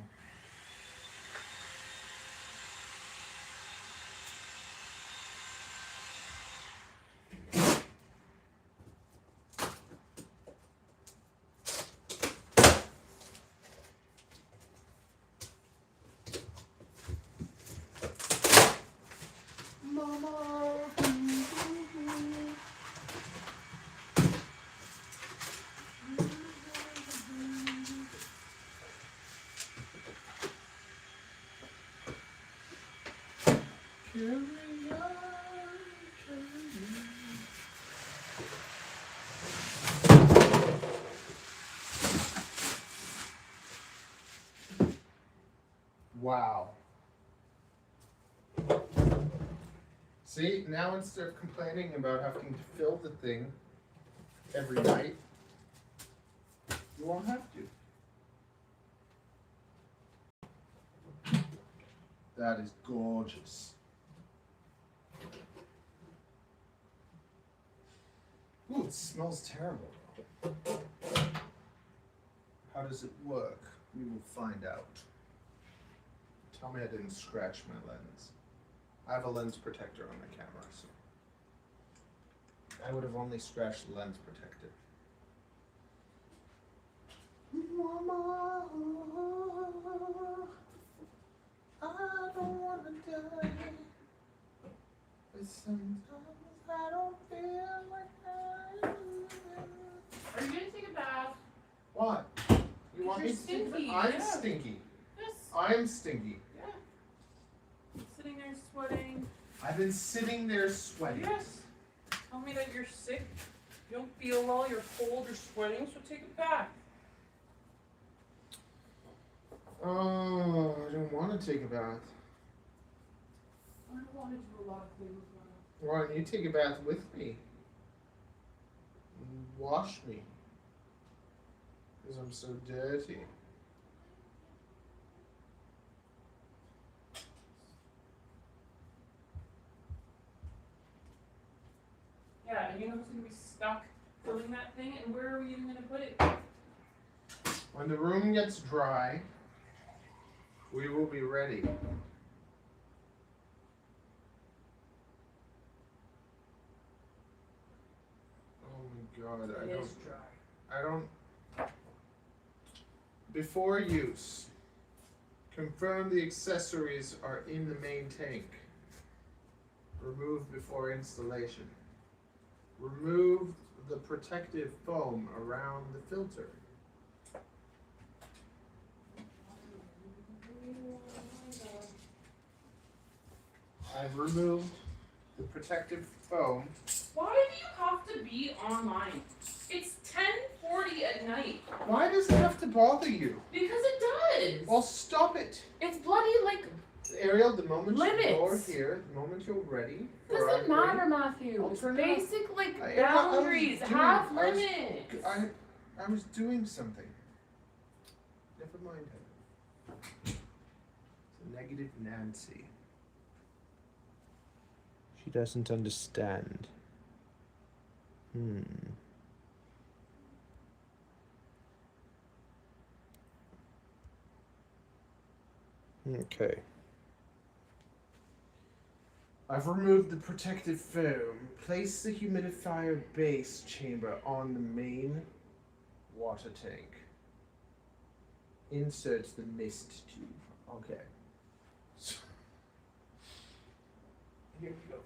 Wow. See, now instead of complaining about having to fill the thing every night, you won't have to. That is gorgeous. Ooh, it smells terrible. How does it work? We will find out. Tell me I didn't scratch my lens. I have a lens protector on the camera, so I would have only scratched the lens protector. Mama, I don't wanna die, but sometimes I don't feel like I am. Are you gonna take a bath? What? You want me You're to take stinky, I'm yeah. stinky. Yes. I am stinky. Yeah. Sitting there sweating. I've been sitting there sweating. Yes. Tell me that you're sick. You don't feel well. You're cold. You're sweating. So take a bath. Oh, I don't want to take a bath. I don't want to do a lot of things. Why don't you take a bath with me? And wash me. Because I'm so dirty. Yeah, and you know who's gonna be stuck filling that thing, and where are we even gonna put it? When the room gets dry, we will be ready. Oh my God, It is dry. I don't. Before use, confirm the accessories are in the main tank. Remove before installation. Remove the protective foam around the filter. I've removed the protective foam. Why do you have to be online? It's 10:40 at night. Why does it have to bother you? Because it does. Well, stop it. It's bloody like. Ariel, the moment Limits. you're here, the moment you're ready for our Doesn't matter, break, Matthew. I'll It's turn it off. basic like Ariel, boundaries. Have I was- limits. I was doing something. Never mind her. It's a negative Nancy. She doesn't understand. Okay. I've removed the protective foam. Place the humidifier base chamber on the main water tank. Insert the mist tube. Okay. So, here we go.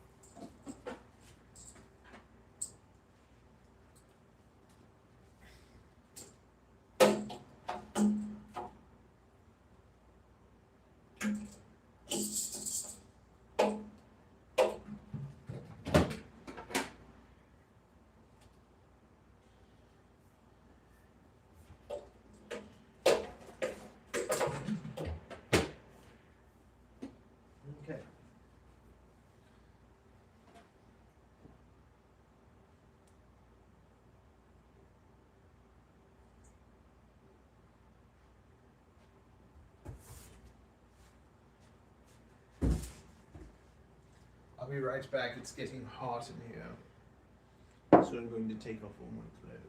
Okay. I'll be right back. It's getting hot in here. So I'm going to take off all my clothes.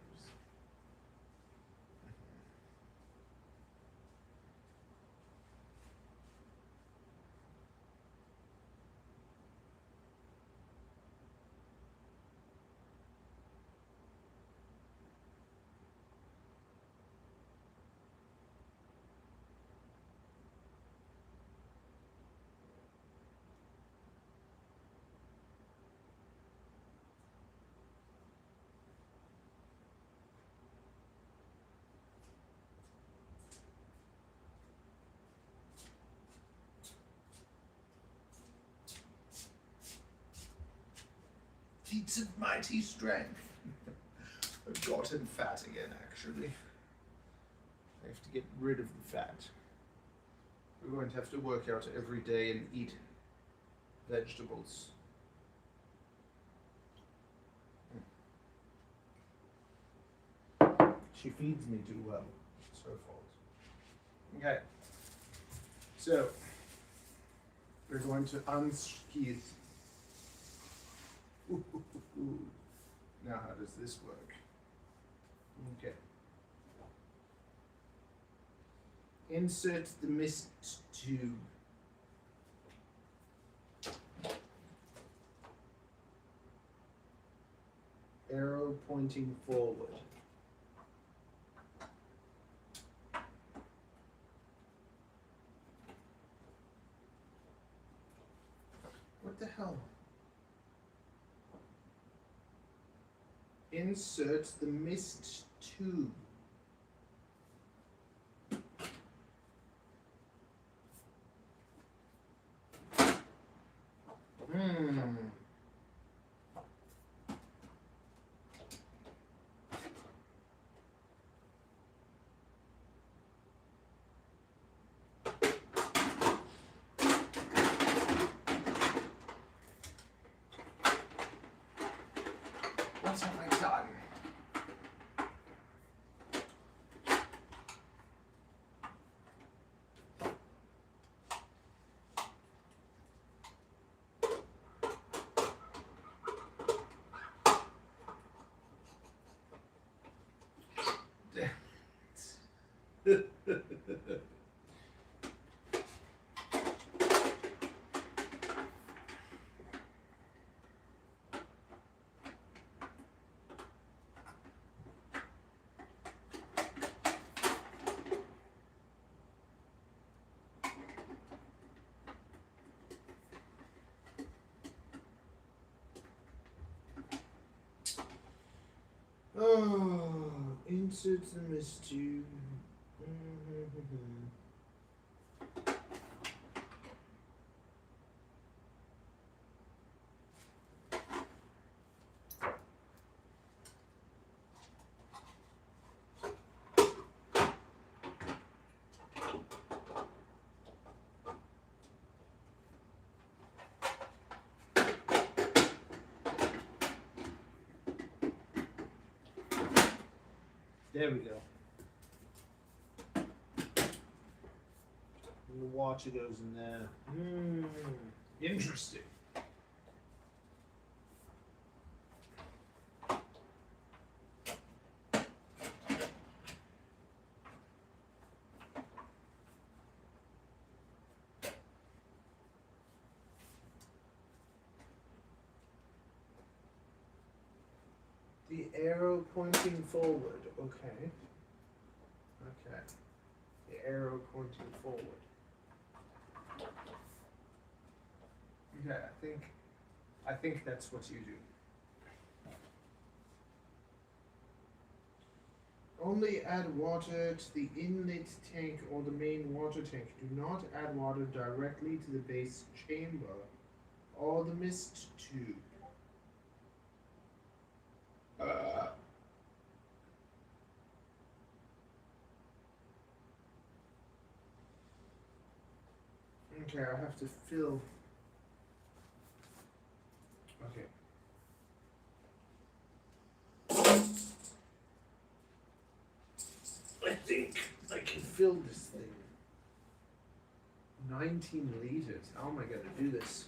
Feats of mighty strength. I've gotten fat again, actually. I have to get rid of the fat. We're going to have to work out every day and eat vegetables. She feeds me too well. It's her fault. Okay. So, we're going to unsheath. Now, how does this work? Okay. Insert the mist tube. Arrow pointing forward. What the hell? Insert the mist tube. What have I done? Oh, insert the mist tube. There we go. And the water goes in there. Interesting. The arrow pointing forward. Okay. Okay. The arrow pointing forward. Okay, I think that's what you do. Only add water to the inlet tank or the main water tank. Do not add water directly to the base chamber or the mist tube. Okay, I have to fill. Okay. I think I can fill this thing. 19 liters. How am I going to do this?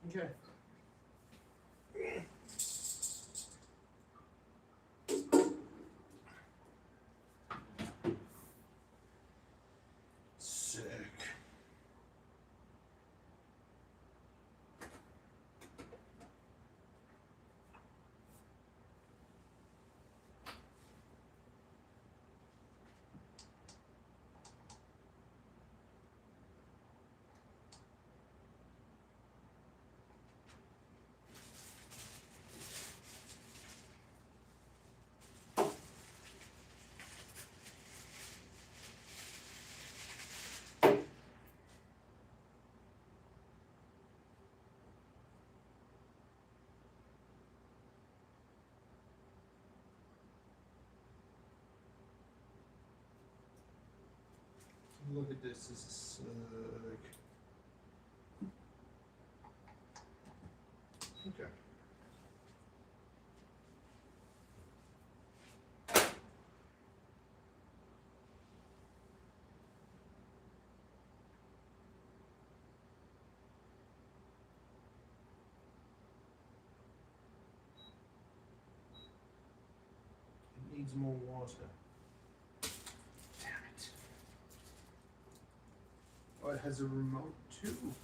Okay. Sick. Look at this. This is sick. Okay. It needs more water. Damn it. Oh, it has a remote too.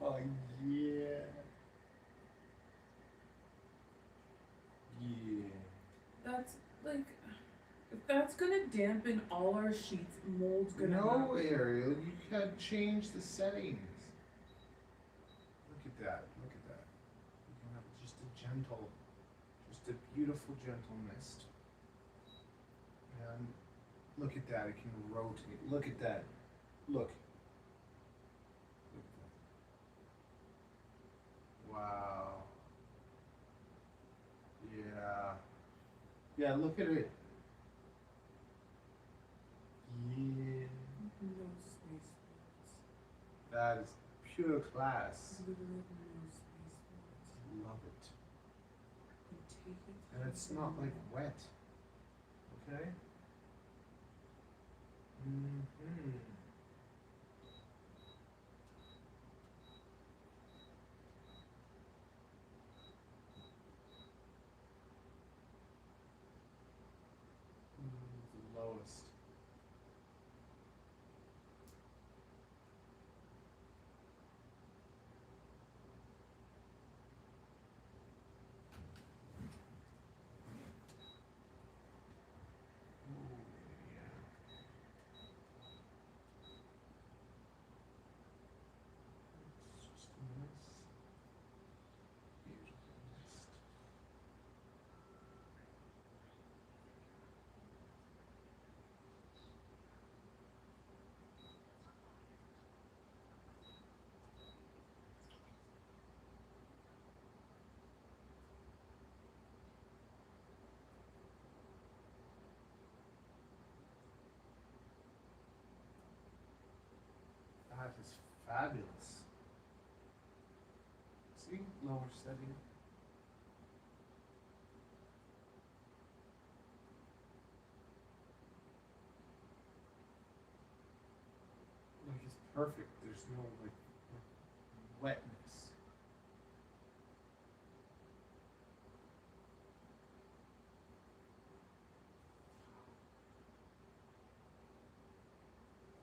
Oh, yeah. Yeah. That's like, if that's gonna dampen all our sheets, mold's gonna No, happen. Ariel, you can't change the settings. Look at that. Look at that. You can have just a beautiful gentle mist. And look at that. It can rotate. Look at that. Look. Look at that. Wow. Yeah. Yeah, look at it. Yeah. No space mods. That is pure class. Literally no space mods. Love it. it's not like wet. Okay? Mm-hmm. The lowest. That is fabulous. See, lower setting. Like it's perfect. There's no like wetness.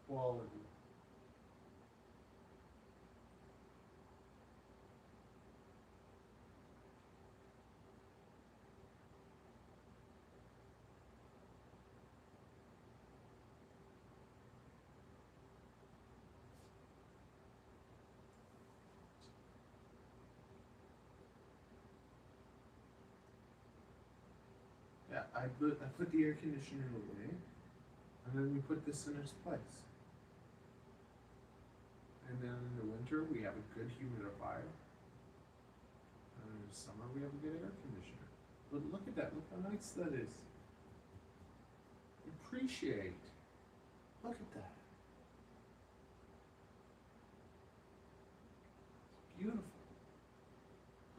Quality. Yeah, I put the air conditioner away, and then we put this in its place. And then in the winter we have a good humidifier, and in the summer we have a good air conditioner. But look at that! Look how nice that is. Appreciate. Look at that. It's beautiful.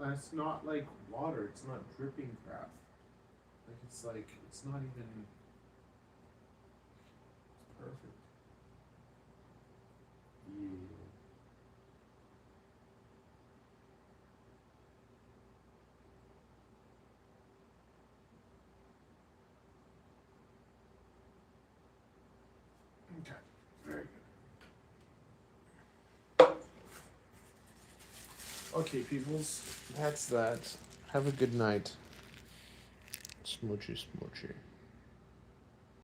And it's not like water. It's not dripping crap. Like it's not even. It's perfect. Yeah. Okay, very good. Okay, peoples, that's that. Have a good night. Smoochy, smoochy.